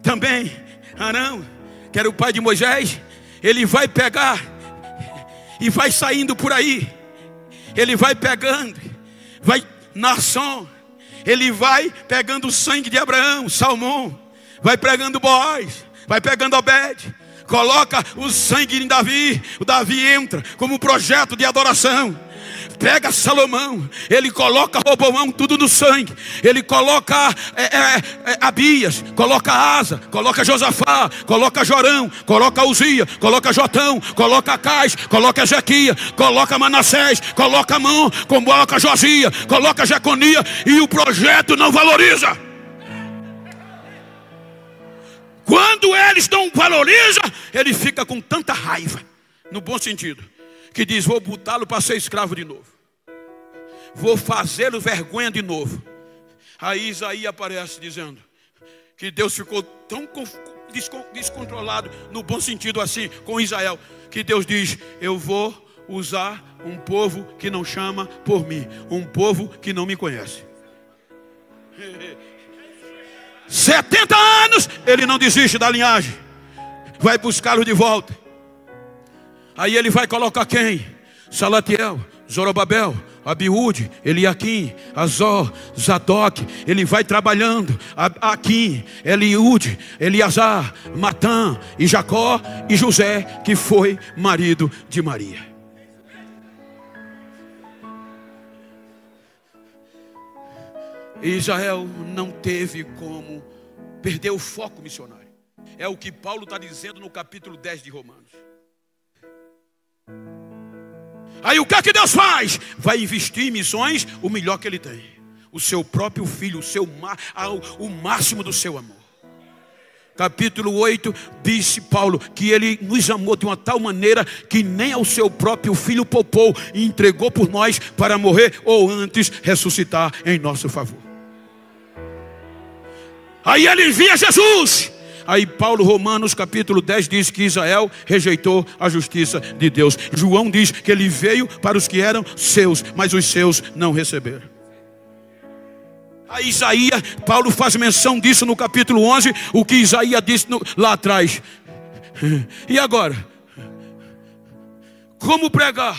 também Arão, que era o pai de Moisés. Ele vai pegar e vai saindo por aí. Ele vai pegando, vai Nação. Ele vai pegando o sangue de Abraão, Salmão. Vai pegando Boaz, vai pegando Obed. Coloca o sangue em Davi. O Davi entra como projeto de adoração. Pega Salomão, ele coloca Roboão, tudo no sangue. Ele coloca Abias, coloca Asa, coloca Josafá, coloca Jorão, coloca Uzia, coloca Jotão, coloca Acais, coloca Ezequias, coloca Manassés, coloca Amon, coloca Josia, coloca Jeconia. E o projeto não valoriza. Quando eles não valorizam, ele fica com tanta raiva, no bom sentido, que diz: vou botá-lo para ser escravo de novo, vou fazê-lo vergonha de novo. Aí Isaías aparece dizendo que Deus ficou tão descontrolado, no bom sentido assim, com Israel, que Deus diz: eu vou usar um povo que não chama por mim, um povo que não me conhece. 70 anos, ele não desiste da linhagem. Vai buscá-lo de volta. Aí ele vai colocar quem? Salatiel, Zorobabel, Abiúde, Eliaquim, Azor, Zadok. Ele vai trabalhando. Aquim, Eliúde, Eleazar, Matã e Jacó e José, que foi marido de Maria. Israel não teve como perder o foco missionário. É o que Paulo está dizendo no capítulo 10 de Romanos. Aí o que é que Deus faz? Vai investir em missões o melhor que ele tem. O seu próprio filho, o máximo do seu amor. Capítulo 8, disse Paulo que ele nos amou de uma tal maneira que nem ao seu próprio filho poupou e entregou por nós para morrer ou antes ressuscitar em nosso favor. Aí ele envia Jesus. Aí Paulo, Romanos capítulo 10 diz que Israel rejeitou a justiça de Deus. João diz que ele veio para os que eram seus, mas os seus não receberam. Aí Isaías, Paulo faz menção disso no capítulo 11, o que Isaías disse lá atrás. E agora? Como pregar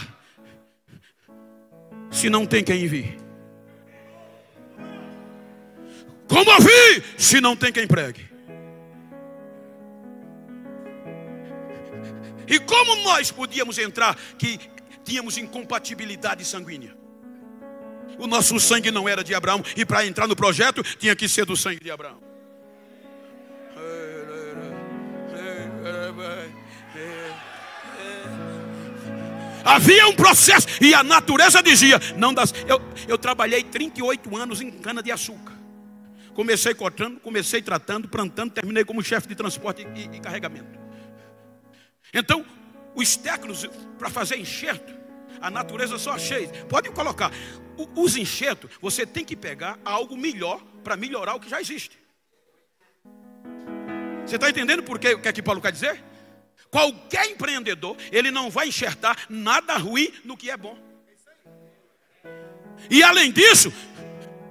se não tem quem envie? Como ouvir se não tem quem pregue? E como nós podíamos entrar que tínhamos incompatibilidade sanguínea? O nosso sangue não era de Abraão, e para entrar no projeto tinha que ser do sangue de Abraão. Havia um processo, e a natureza dizia, não das. Eu trabalhei 38 anos em cana de açúcar. Comecei cortando, comecei tratando, plantando, terminei como chefe de transporte e carregamento. Então, os técnicos para fazer enxerto, a natureza só achei. Pode colocar. Os enxertos, você tem que pegar algo melhor para melhorar o que já existe. Você está entendendo por quê? O que é que Paulo quer dizer? Qualquer empreendedor, ele não vai enxertar nada ruim no que é bom. E além disso,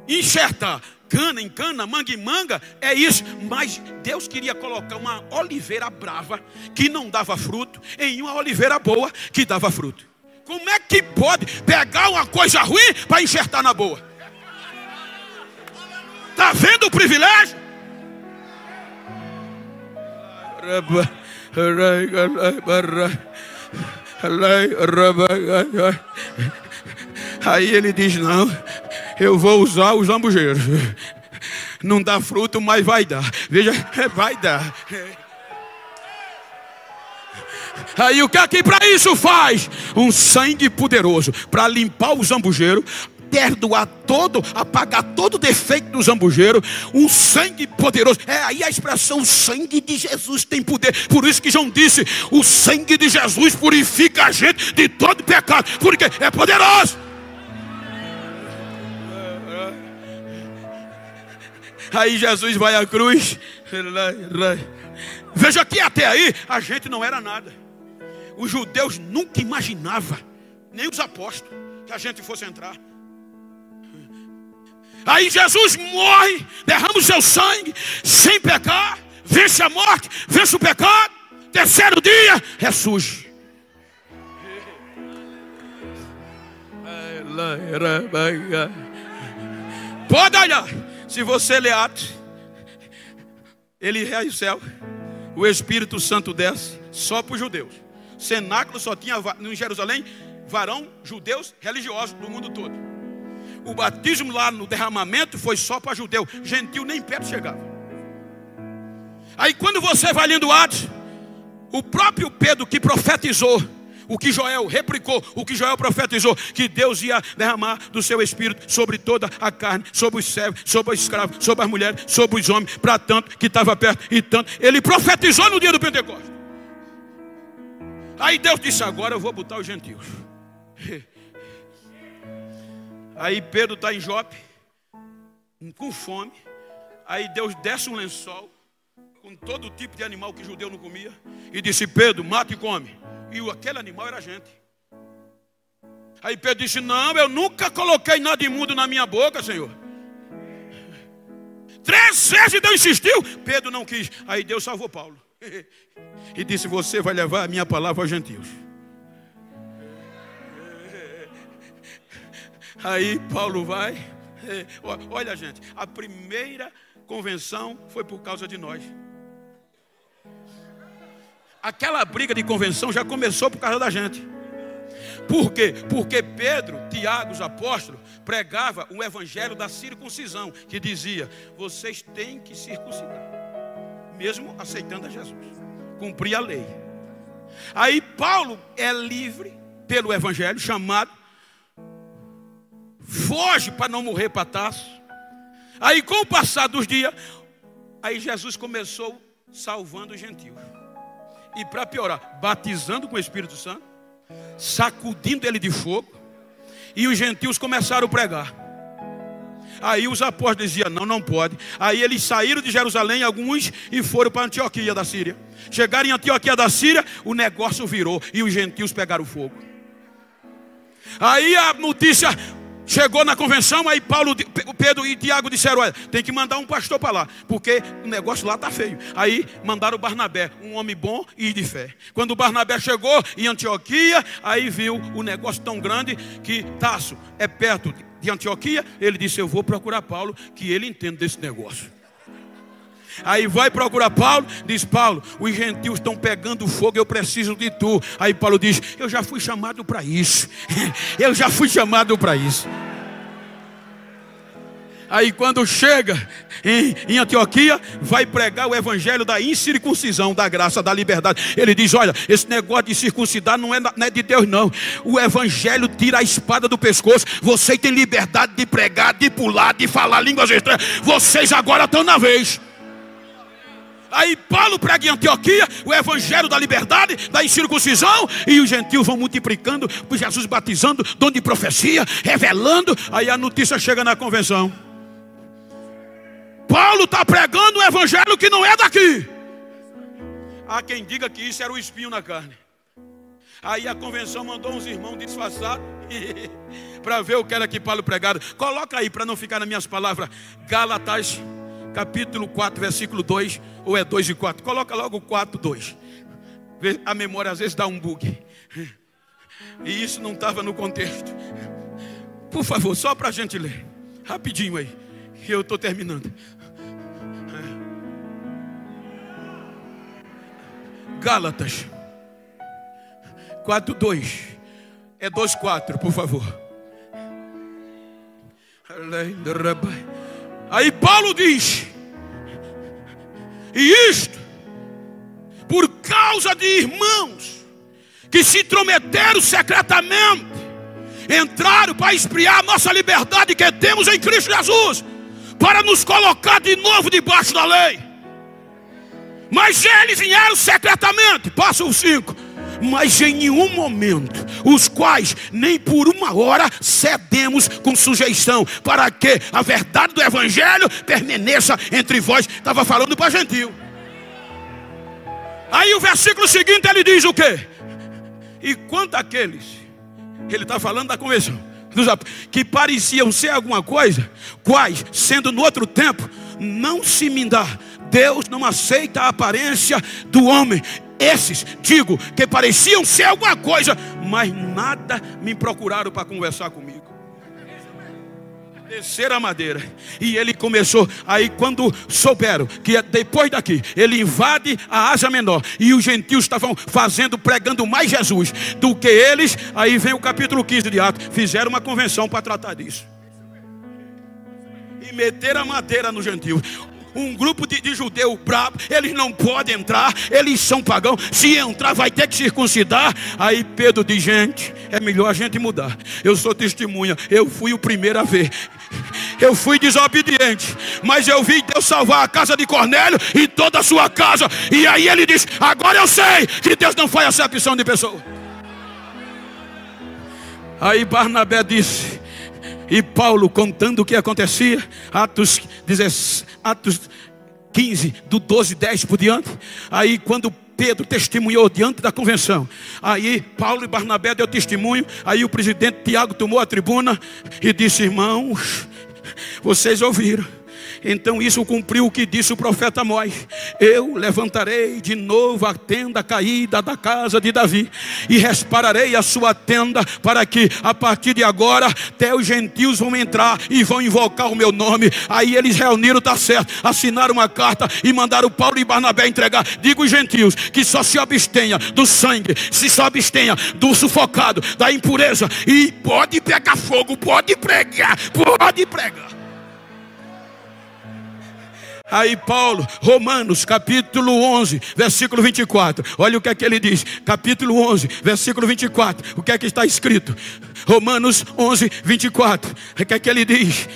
enxertar cana em cana, manga em manga, é isso. Mas Deus queria colocar uma oliveira brava que não dava fruto em uma oliveira boa que dava fruto. Como é que pode pegar uma coisa ruim para enxertar na boa? Está vendo o privilégio? Aí ele diz, não, eu vou usar os lambujeiros. Não dá fruto, mas vai dar. Veja, vai dar. Aí o que aqui para isso faz? Um sangue poderoso para limpar o zambujeiro, perdoar todo, apagar todo o defeito do zambujeiro. Um sangue poderoso. É aí a expressão, o sangue de Jesus tem poder. Por isso que João disse, o sangue de Jesus purifica a gente de todo pecado, porque é poderoso. Aí Jesus vai à cruz. Veja que até aí a gente não era nada. Os judeus nunca imaginavam, nem os apóstolos, que a gente fosse entrar. Aí Jesus morre, derrama o seu sangue, sem pecar, vence a morte, vence o pecado. Terceiro dia, ressurge. Pode olhar. Se você ler Atos, ele rege o céu, o Espírito Santo desce só para os judeus. Cenáculo só tinha em Jerusalém varão judeus religiosos do mundo todo. O batismo lá no derramamento foi só para judeu, gentil nem perto chegava. Aí quando você vai lendo Atos, o próprio Pedro que profetizou o que Joel replicou, o que Joel profetizou, que Deus ia derramar do seu Espírito sobre toda a carne, sobre os servos, sobre os escravos, sobre as mulheres, sobre os homens, para tanto que estava perto e tanto. Ele profetizou no dia do Pentecostes. Aí Deus disse, agora eu vou botar os gentios. Aí Pedro está em Jope, com fome. Aí Deus desce um lençol, com todo tipo de animal que judeu não comia, e disse, Pedro, mata e come. E aquele animal era a gente. Aí Pedro disse, não, eu nunca coloquei nada imundo na minha boca, Senhor. vezes Deus insistiu, Pedro não quis. Aí Deus salvou Paulo e disse: você vai levar a minha palavra aos gentios. Aí Paulo vai. Olha, gente, a primeira convenção foi por causa de nós. Aquela briga de convenção já começou por causa da gente. Por quê? Porque Pedro, Tiago, os apóstolos, pregava o evangelho da circuncisão, que dizia: vocês têm que circuncidar, mesmo aceitando a Jesus, cumprir a lei. Aí Paulo é livre pelo evangelho, chamado, foge para não morrer para Tarso. Aí com o passar dos dias, aí Jesus começou salvando os gentios. E para piorar, batizando com o Espírito Santo, sacudindo ele de fogo, e os gentios começaram a pregar. Aí os apóstolos diziam: não, não pode. Aí eles saíram de Jerusalém, alguns, e foram para Antioquia da Síria. Chegaram em Antioquia da Síria, o negócio virou e os gentios pegaram fogo. Aí a notícia chegou na convenção, aí Pedro e Tiago disseram: olha, tem que mandar um pastor para lá, porque o negócio lá está feio. Aí mandaram o Barnabé, um homem bom e de fé. Quando o Barnabé chegou em Antioquia, aí viu o negócio tão grande que Tarso é perto de Antioquia. Ele disse: eu vou procurar Paulo, que ele entende desse negócio. Aí vai procurar Paulo, diz: Paulo, os gentios estão pegando fogo, eu preciso de tu. Aí Paulo diz: eu já fui chamado para isso. Eu já fui chamado para isso. Aí quando chega em Antioquia, vai pregar o evangelho da incircuncisão, da graça, da liberdade. Ele diz: olha, esse negócio de circuncidar não é de Deus não. O evangelho tira a espada do pescoço. Vocês têm liberdade de pregar, de pular, de falar línguas estranhas. Vocês agora estão na vez. Aí Paulo prega em Antioquia o evangelho da liberdade, da incircuncisão, e os gentios vão multiplicando, Jesus batizando, dom de profecia, revelando. Aí a notícia chega na convenção: Paulo está pregando um evangelho que não é daqui. Há quem diga que isso era o espinho na carne. Aí a convenção mandou uns irmãos disfarçados para ver o que era que Paulo pregava. Coloca aí, para não ficar nas minhas palavras, Gálatas capítulo 4, versículo 2, ou é 2 e 4? Coloca logo 4, 2. A memória às vezes dá um bug. E isso não estava no contexto. Por favor, só para a gente ler. Rapidinho aí, que eu estou terminando. Gálatas 4, 2. É 2, 4, por favor. Aí Paulo diz: e isto por causa de irmãos que se intrometeram secretamente, entraram para esfriar a nossa liberdade que temos em Cristo Jesus, para nos colocar de novo debaixo da lei. Mas eles vieram secretamente. Passa o 5. Mas em nenhum momento, os quais nem por uma hora cedemos com sujeição, para que a verdade do evangelho permaneça entre vós. Estava falando para gentil. Aí o versículo seguinte ele diz o quê? E quanto àqueles, ele está falando da convenção, que pareciam ser alguma coisa, quais, sendo no outro tempo, não se mindar. Deus não aceita a aparência do homem. Esses, digo, que pareciam ser alguma coisa, mas nada me procuraram para conversar comigo. Descer a madeira. E ele começou. Aí quando souberam que depois daqui ele invade a Ásia Menor, e os gentios estavam pregando mais Jesus do que eles. Aí vem o capítulo 15 de Atos. Fizeram uma convenção para tratar disso. E meteram a madeira no gentio. Um grupo de judeu brabo, eles não podem entrar, eles são pagãos. Se entrar vai ter que circuncidar. Aí Pedro diz: gente, é melhor a gente mudar. Eu sou testemunha, eu fui o primeiro a ver. Eu fui desobediente, mas eu vi Deus salvar a casa de Cornélio e toda a sua casa. E aí ele diz: agora eu sei que Deus não faz acepção de pessoa. Aí Barnabé disse, e Paulo contando o que acontecia, Atos 15, do 12, 10 por diante. Aí quando Pedro testemunhou diante da convenção, aí Paulo e Barnabé deu testemunho. Aí o presidente Tiago tomou a tribuna e disse: irmãos, vocês ouviram, Então isso cumpriu o que disse o profeta Amós: eu levantarei de novo a tenda caída da casa de Davi, e restaurarei a sua tenda, para que a partir de agora até os gentios vão entrar e vão invocar o meu nome. Aí eles reuniram, está certo, assinaram uma carta e mandaram Paulo e Barnabé entregar. Diga os gentios que só se abstenha do sangue, se só abstenha do sufocado, da impureza, e pode pegar fogo, pode pregar, pode pregar. Aí Paulo, Romanos capítulo 11, versículo 24. Olha o que é que ele diz. Capítulo 11, versículo 24. O que é que está escrito? Romanos 11, 24. O que é que ele diz?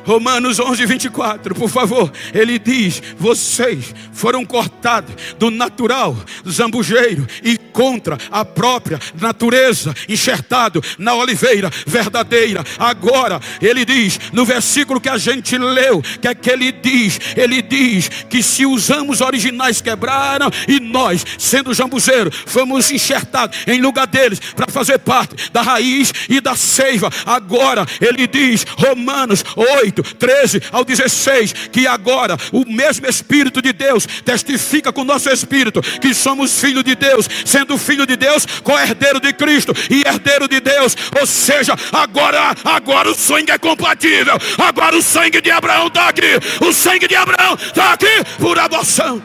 Romanos 11, 24, por favor. Ele diz: vocês foram cortados do natural zambujeiro e contra a própria natureza, enxertado na oliveira verdadeira. Agora ele diz, no versículo que a gente leu, que é que ele diz? Ele diz que se usamos originais quebraram, e nós, sendo jambuzeiro, fomos enxertados em lugar deles para fazer parte da raiz e da seiva. Agora ele diz, Romanos 8, 13 ao 16, que agora o mesmo Espírito de Deus testifica com o nosso espírito que somos filhos de Deus, sendo filho de Deus, co-herdeiro de Cristo e herdeiro de Deus. Ou seja, agora o sangue é compatível. Agora o sangue de Abraão está aqui. O sangue de Abraão está aqui por adoção.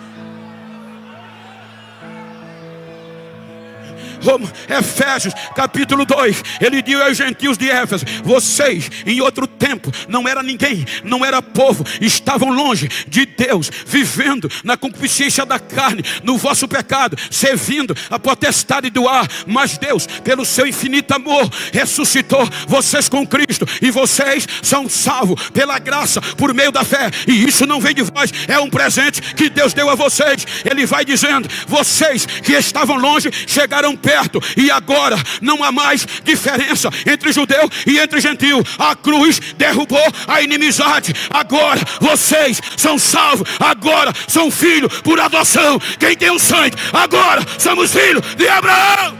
Efésios capítulo 2, ele diz aos gentios de Éfeso: vocês em outro tempo não era ninguém, não era povo, estavam longe de Deus, vivendo na concupiscência da carne, no vosso pecado, servindo a potestade do ar. Mas Deus, pelo seu infinito amor, ressuscitou vocês com Cristo, e vocês são salvos pela graça, por meio da fé. E isso não vem de vós, é um presente que Deus deu a vocês. Ele vai dizendo: vocês que estavam longe chegaram perto, e agora não há mais diferença entre judeu e entre gentil. A cruz derrubou a inimizade. Agora vocês são salvos, agora são filhos por adoção. Quem tem o sangue, agora somos filhos de Abraão.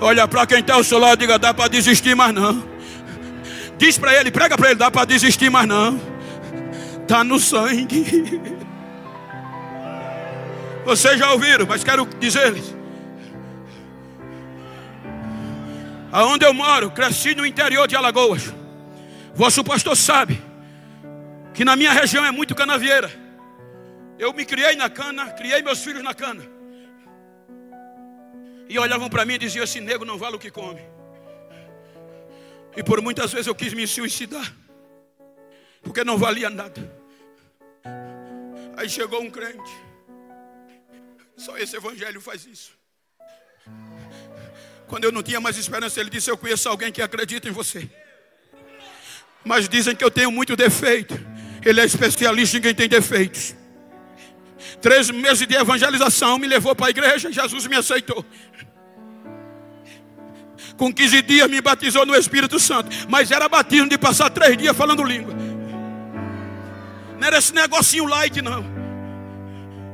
Olha para quem está ao seu lado e diga: dá para desistir, mas não. Diz para ele, prega para ele: dá para desistir, mas não. Está no sangue. Vocês já ouviram, mas quero dizer-lhes: aonde eu moro, cresci no interior de Alagoas. Vosso pastor sabe que na minha região é muito canavieira. Eu me criei na cana, criei meus filhos na cana. E olhavam para mim e diziam: esse nego não vale o que come. E por muitas vezes eu quis me suicidar, porque não valia nada. Aí chegou um crente: só esse evangelho faz isso. Quando eu não tinha mais esperança, ele disse: eu conheço alguém que acredita em você, mas dizem que eu tenho muito defeito. Ele é especialista em quem tem defeitos. 3 meses de evangelização me levou para a igreja. Jesus me aceitou. Com 15 dias me batizou no Espírito Santo. Mas era batismo de passar 3 dias falando língua. Não era esse negocinho light, não.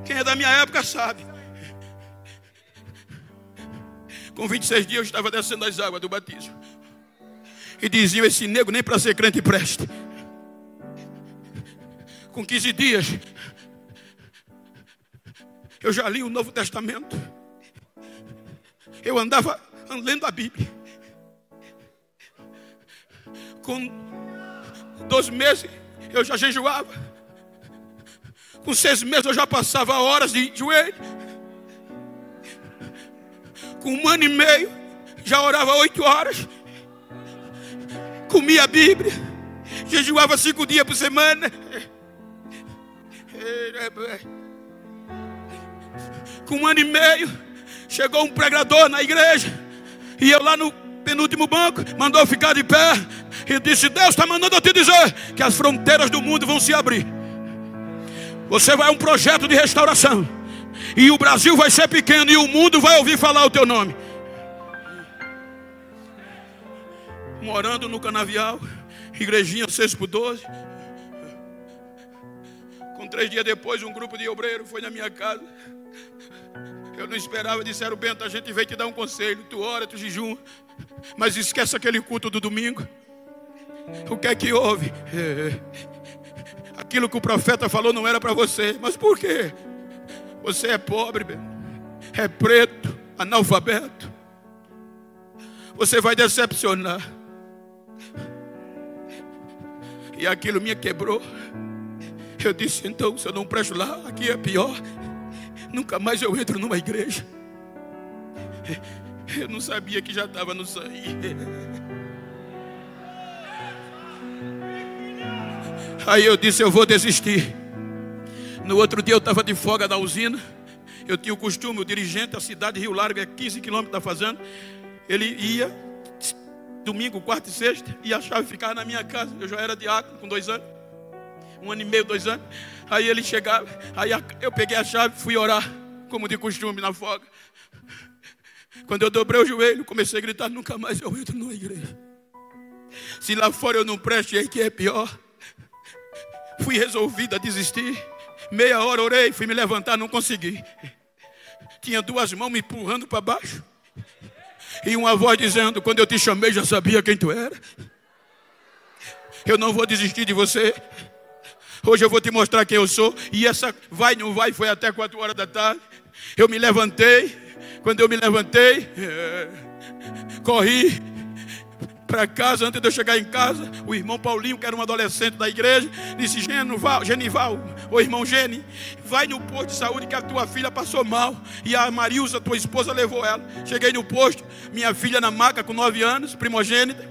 Quem é da minha época sabe. Com 26 dias eu estava descendo as águas do batismo. E diziam: esse nego nem para ser crente presta. Com 15 dias eu já li o Novo Testamento. Eu andava lendo a Bíblia. Com 2 meses eu já jejuava. Com 6 meses eu já passava horas de joelho. Com 1 ano e meio já orava 8 horas. Comia a Bíblia. Jejuava 5 dias por semana. Com 1 ano e meio chegou um pregador na igreja. E eu lá no penúltimo banco, mandou ficar de pé e disse: Deus está mandando eu te dizer que as fronteiras do mundo vão se abrir. Você vai a um projeto de restauração, e o Brasil vai ser pequeno, e o mundo vai ouvir falar o teu nome. Morando no Canavial, igrejinha 6x12, com 3 dias depois, um grupo de obreiros foi na minha casa. Eu não esperava, disseram: Bento, a gente veio te dar um conselho. Tu ora, tu jejum, mas esquece aquele culto do domingo. O que é que houve? Aquilo que o profeta falou não era para você. Mas por quê? Você é pobre, é preto, analfabeto. Você vai decepcionar. E aquilo me quebrou. Eu disse: então, se eu não presto lá, aqui é pior. Nunca mais eu entro numa igreja. Eu não sabia que já estava no sangue. Aí eu disse: eu vou desistir. No outro dia eu estava de folga da usina. Eu tinha o costume, o dirigente, a cidade de Rio Largo é 15 quilômetros da fazenda. Ele ia domingo, quarta e sexta, e a chave ficava na minha casa. Eu já era diácono com 2 anos, 1 ano e meio, 2 anos. Aí ele chegava, aí eu peguei a chave, fui orar, como de costume, na folga. Quando eu dobrei o joelho, comecei a gritar: nunca mais eu entro numa igreja. Se lá fora eu não presto, e aí que é pior. Fui resolvido a desistir. Meia hora orei, fui me levantar, não consegui. Tinha 2 mãos me empurrando para baixo. E uma voz dizendo: quando eu te chamei, já sabia quem tu era. Eu não vou desistir de você. Hoje eu vou te mostrar quem eu sou. E essa vai, não vai, foi até 4 horas da tarde. Eu me levantei. Quando eu me levantei, corri para casa. Antes de eu chegar em casa, o irmão Paulinho, que era um adolescente da igreja, disse: Genival, o irmão Geni, vai no posto de saúde que a tua filha passou mal. E a Marilza, tua esposa, levou ela. Cheguei no posto, minha filha na maca com 9 anos, primogênita.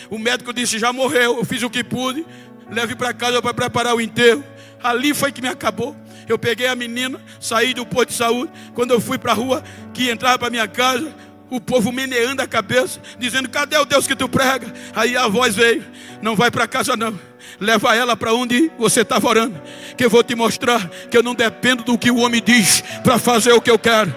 O médico disse: já morreu. Eu fiz o que pude, leve para casa para preparar o enterro. Ali foi que me acabou. Eu peguei a menina, saí do posto de saúde. Quando eu fui para a rua, que entrava para minha casa, o povo meneando a cabeça, dizendo: cadê o Deus que tu prega? Aí a voz veio: não vai para casa não, leva ela para onde você estava orando, que eu vou te mostrar que eu não dependo do que o homem diz para fazer o que eu quero.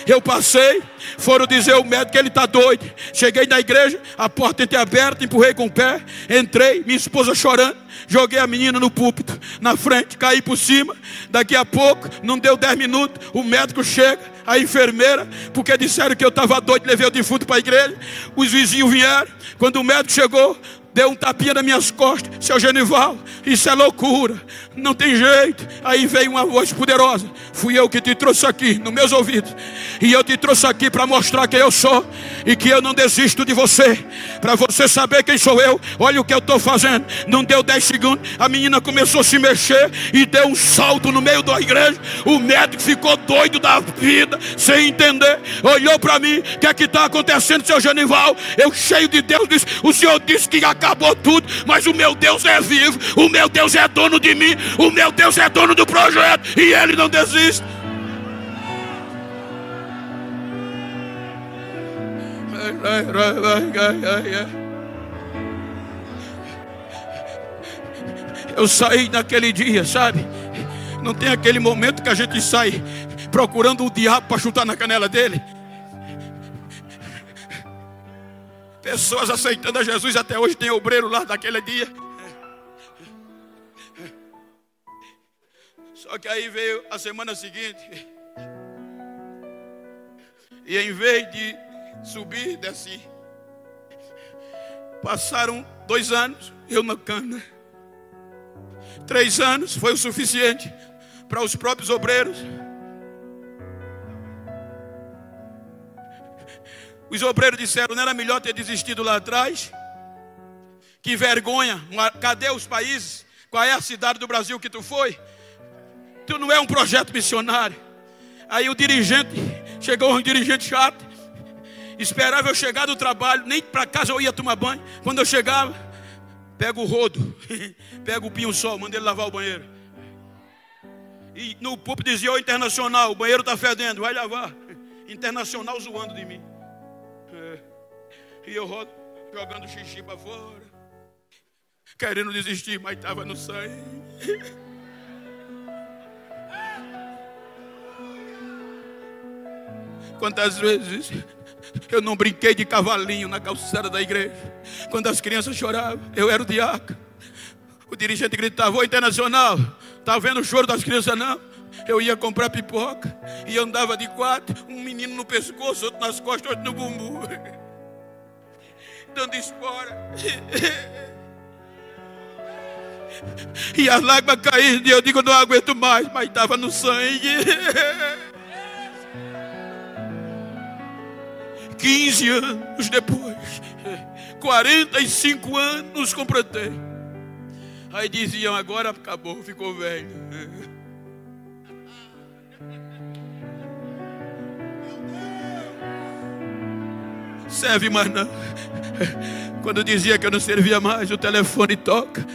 Eu passei, foram dizer ao médico que ele está doido. Cheguei na igreja, a porta entreaberta, empurrei com o pé, entrei, minha esposa chorando, joguei a menina no púlpito, na frente, caí por cima. Daqui a pouco, não deu 10 minutos, o médico chega, a enfermeira, porque disseram que eu estava doido, levei o defunto para a igreja. Os vizinhos vieram, quando o médico chegou, deu um tapinha nas minhas costas: seu Genival, isso é loucura, não tem jeito. Aí veio uma voz poderosa: fui eu que te trouxe aqui, nos meus ouvidos, e eu te trouxe aqui para mostrar quem eu sou, e que eu não desisto de você, para você saber quem sou eu. Olha o que eu estou fazendo. Não deu 10 segundos, a menina começou a se mexer e deu um salto no meio da igreja. O médico ficou doido da vida, sem entender, olhou para mim: o que é que está acontecendo, seu Genival? Eu, cheio de Deus, disse: o senhor disse que acabou tudo, mas o meu Deus é vivo, o meu Deus é dono de mim, o meu Deus é dono do projeto, e Ele não desiste. Eu saí naquele dia, sabe? Não tem aquele momento que a gente sai procurando o diabo para chutar na canela dele? Pessoas aceitando a Jesus até hoje. Tem obreiro lá daquele dia. Só que aí veio a semana seguinte, e em vez de subir, desci. Passaram 2 anos, eu na cana. 3 anos foi o suficiente para os próprios obreiros. Os obreiros disseram: não era melhor ter desistido lá atrás? Que vergonha, cadê os países? Qual é a cidade do Brasil que tu foi? Tu não é um projeto missionário. Aí o dirigente, chegou um dirigente chato, esperava eu chegar do trabalho, nem para casa eu ia tomar banho. Quando eu chegava, pega o rodo, pega o pinho-sol, manda ele lavar o banheiro. E no púlpito dizia: ô Internacional, o banheiro está fedendo, vai lavar. Internacional zoando de mim. E eu rodo, jogando xixi para fora, querendo desistir, mas estava no sangue. Quantas vezes eu não brinquei de cavalinho na calçada da igreja, quando as crianças choravam? Eu era o diácono. O dirigente gritava: ô Internacional, Tá vendo o choro das crianças? Não. Eu ia comprar pipoca e andava de 4, um menino no pescoço, outro nas costas, outro no bumbum, dando espora. E as lágrimas caíram, e eu digo, não aguento mais, mas estava no sangue. 15 anos depois, 45 anos completei. Aí diziam, agora acabou, ficou velho. Serve mais não. Quando eu dizia que eu não servia mais, o telefone toca.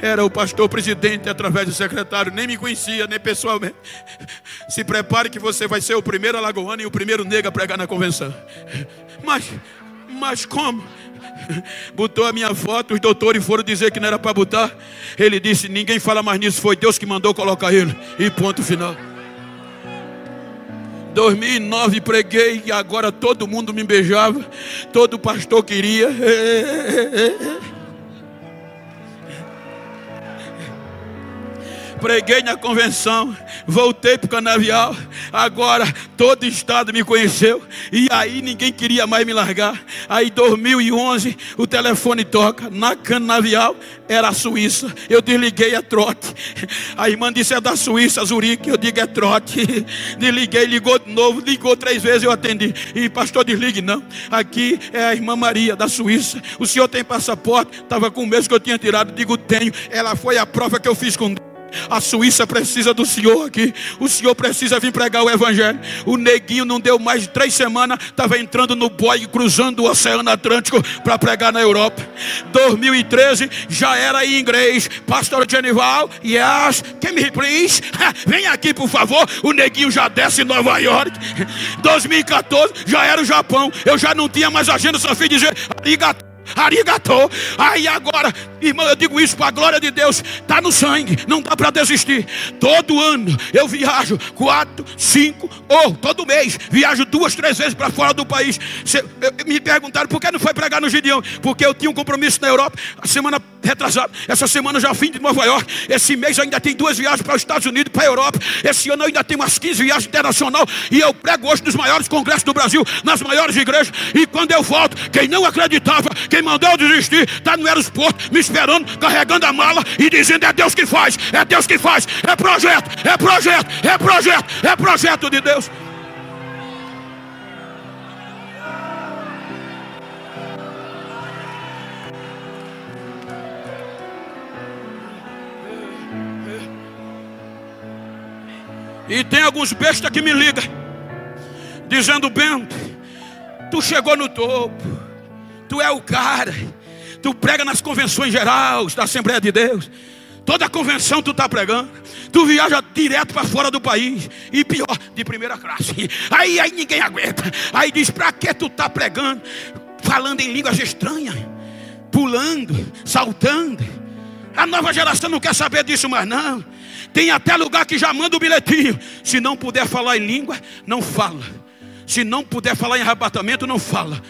Era o pastor presidente através do secretário. Nem me conhecia, nem pessoalmente. Se prepare que você vai ser o primeiro alagoano e o primeiro negro a pregar na convenção. Mas como? Botou a minha foto, os doutores foram dizer que não era para botar. Ele disse, ninguém fala mais nisso, foi Deus que mandou colocar ele. E ponto final. 2009 preguei e agora todo mundo me beijava. Todo pastor queria. Preguei na convenção, voltei para o canavial. Agora todo o estado me conheceu. E aí ninguém queria mais me largar. Aí 2011 o telefone toca na canavial. Era a Suíça. Eu desliguei, é trote. A irmã disse, é da Suíça, Zurique. Eu digo, é trote. Desliguei, ligou de novo. Ligou 3 vezes, eu atendi. E pastor, desligue não. Aqui é a irmã Maria da Suíça. O senhor tem passaporte? Estava com o mesmo que eu tinha tirado. Digo, tenho. Ela foi a prova que eu fiz com Deus. A Suíça precisa do senhor aqui. O senhor precisa vir pregar o evangelho. O neguinho não deu mais de 3 semanas, estava entrando no Boeing, cruzando o Oceano Atlântico para pregar na Europa. 2013 já era em inglês. Pastor Genival, yes, can me please? Vem aqui por favor. O neguinho já desce em Nova York. 2014 já era o Japão. Eu já não tinha mais agenda, só fiz dizer arigato. Aí agora, irmão, eu digo isso para a glória de Deus. Está no sangue, não dá para desistir. Todo ano eu viajo 4, 5 ou todo mês viajo 2, 3 vezes para fora do país. Me perguntaram por que não foi pregar no Gideão. Porque eu tinha um compromisso na Europa. A semana retrasada, essa semana eu já vim de Nova York. Esse mês eu ainda tenho 2 viagens para os Estados Unidos e para a Europa. Esse ano eu ainda tenho umas 15 viagens internacional. E eu prego hoje nos maiores congressos do Brasil, nas maiores igrejas. E quando eu volto, quem não acreditava, quem mandou eu desistir, está no aeroporto me esperando, carregando a mala e dizendo, é Deus que faz, é Deus que faz, é projeto, é projeto, é projeto, é projeto de Deus. E tem alguns bestas que me ligam dizendo, Bento, tu chegou no topo, tu é o cara, tu prega nas convenções gerais da Assembleia de Deus, toda convenção tu está pregando, tu viaja direto para fora do país, e pior, de primeira classe. Aí ninguém aguenta. Aí diz, para que tu está pregando, falando em línguas estranhas, pulando, saltando? A nova geração não quer saber disso mais não. Tem até lugar que já manda o bilhetinho, se não puder falar em língua, não fala. Se não puder falar em arrebatamento, não fala.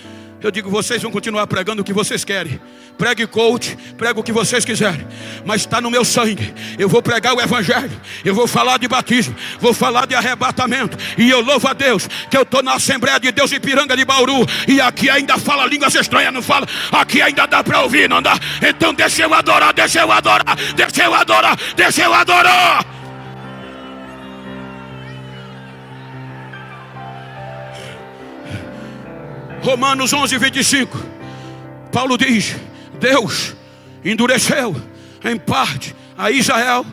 Eu digo, vocês vão continuar pregando o que vocês querem. Pregue coach, prega o que vocês quiserem. Mas está no meu sangue. Eu vou pregar o evangelho. Eu vou falar de batismo. Vou falar de arrebatamento. E eu louvo a Deus que eu estou na Assembleia de Deus Ipiranga de Bauru. E aqui ainda fala línguas estranhas, não fala? Aqui ainda dá para ouvir, não dá? Então deixa eu adorar, deixa eu adorar, deixa eu adorar, deixa eu adorar. Romanos 11, 25. Paulo diz, Deus endureceu em parte a Israel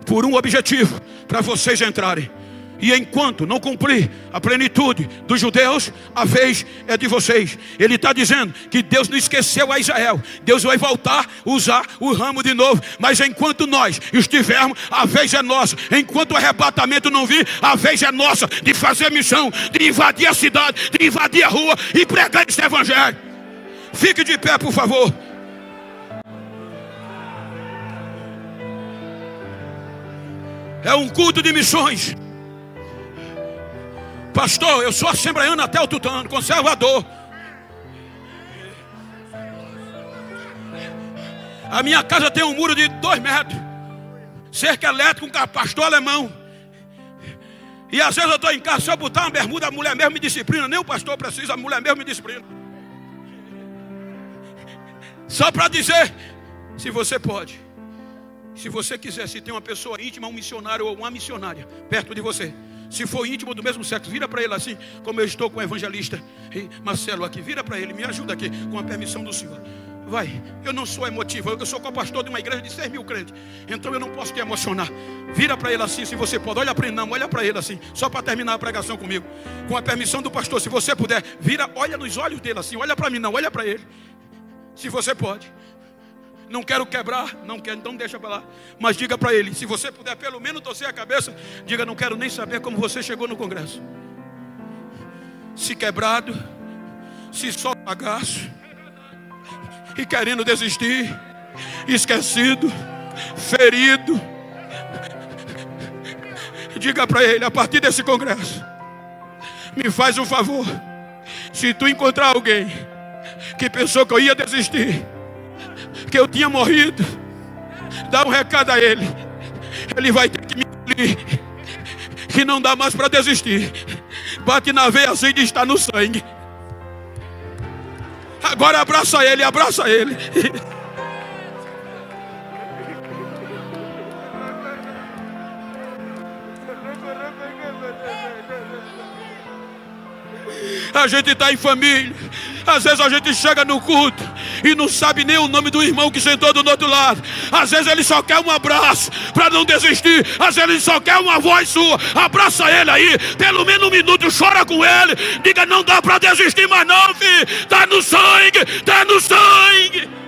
por um objetivo, para vocês entrarem. E enquanto não cumprir a plenitude dos judeus, a vez é de vocês. Ele está dizendo que Deus não esqueceu a Israel. Deus vai voltar a usar o ramo de novo. Mas enquanto nós estivermos, a vez é nossa. Enquanto o arrebatamento não vir, a vez é nossa de fazer missão, de invadir a cidade, de invadir a rua e pregar esse evangelho. Fique de pé, por favor. É um culto de missões. Pastor, eu sou assembleiano até o tutano, conservador. A minha casa tem um muro de 2 metros. cerca elétrica, um pastor alemão. E às vezes eu estou em casa, se eu botar uma bermuda, a mulher mesmo me disciplina. Nem o pastor precisa, a mulher mesmo me disciplina. Só para dizer, se você pode, se você quiser, se tem uma pessoa íntima, um missionário ou uma missionária perto de você, se for íntimo do mesmo sexo, vira para ele assim, como eu estou com o evangelista Marcelo aqui, vira para ele, me ajuda aqui, com a permissão do Senhor. Vai, eu não sou emotivo, eu sou co-pastor de uma igreja de 6 mil crentes, então eu não posso te emocionar. Vira para ele assim, se você pode. Olha para ele, não, olha para ele assim, só para terminar a pregação comigo, com a permissão do pastor. Se você puder, vira, olha nos olhos dele assim, olha para mim não, olha para ele, se você pode. Não quero quebrar, não quero, então deixa para lá. Mas diga para ele, se você puder pelo menos torcer a cabeça, diga, não quero nem saber como você chegou no congresso. Se quebrado, se só bagaço, e querendo desistir, esquecido, ferido, diga para ele, a partir desse congresso, me faz um favor, se tu encontrar alguém que pensou que eu ia desistir, que eu tinha morrido, dá um recado a ele, ele vai ter que me engolir, que não dá mais para desistir, bate na veia assim de estar no sangue. Agora abraça ele, abraça ele. A gente está em família. Às vezes a gente chega no culto e não sabe nem o nome do irmão que sentou do outro lado. Às vezes ele só quer um abraço para não desistir. Às vezes ele só quer uma voz sua. Abraça ele aí, pelo menos um minuto, chora com ele. Diga, não dá para desistir mais não, filho. Está no sangue, está no sangue.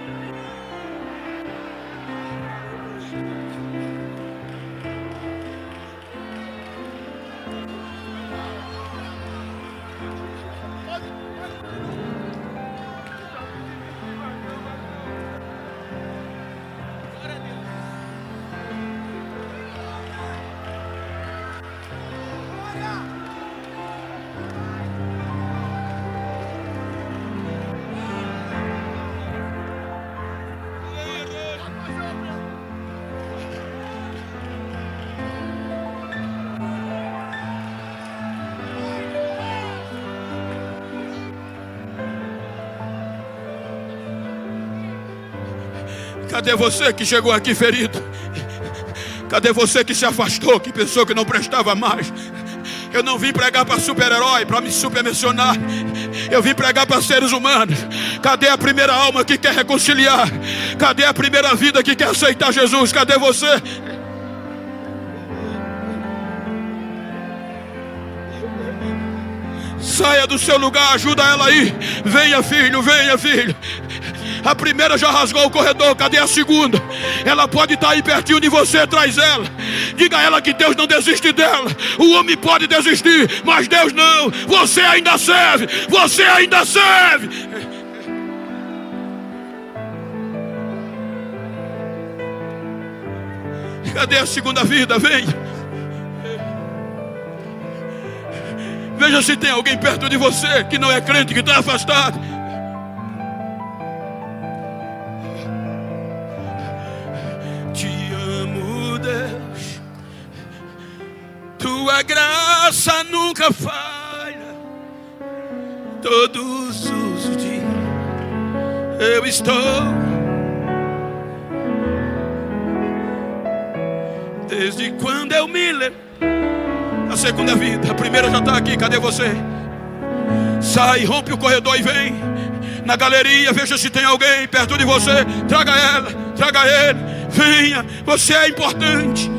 Cadê você que chegou aqui ferido? Cadê você que se afastou, que pensou que não prestava mais? Eu não vim pregar para super-herói, para me supermencionar. Eu vim pregar para seres humanos. Cadê a primeira alma que quer reconciliar? Cadê a primeira vida que quer aceitar Jesus? Cadê você? Saia do seu lugar, ajuda ela aí. Venha, filho, venha, filho. A primeira já rasgou o corredor, cadê a segunda? Ela pode estar aí pertinho de você, traz ela. Diga a ela que Deus não desiste dela. O homem pode desistir, mas Deus não. Você ainda serve, você ainda serve. Cadê a segunda vida? Venha. Veja se tem alguém perto de você que não é crente, que está afastado. Tua graça nunca falha. Todos os dias eu estou. Desde quando eu me lembro. A segunda vida, a primeira já está aqui, cadê você? Sai, rompe o corredor e vem. Na galeria, veja se tem alguém perto de você. Traga ela, traga ele. Venha, você é importante.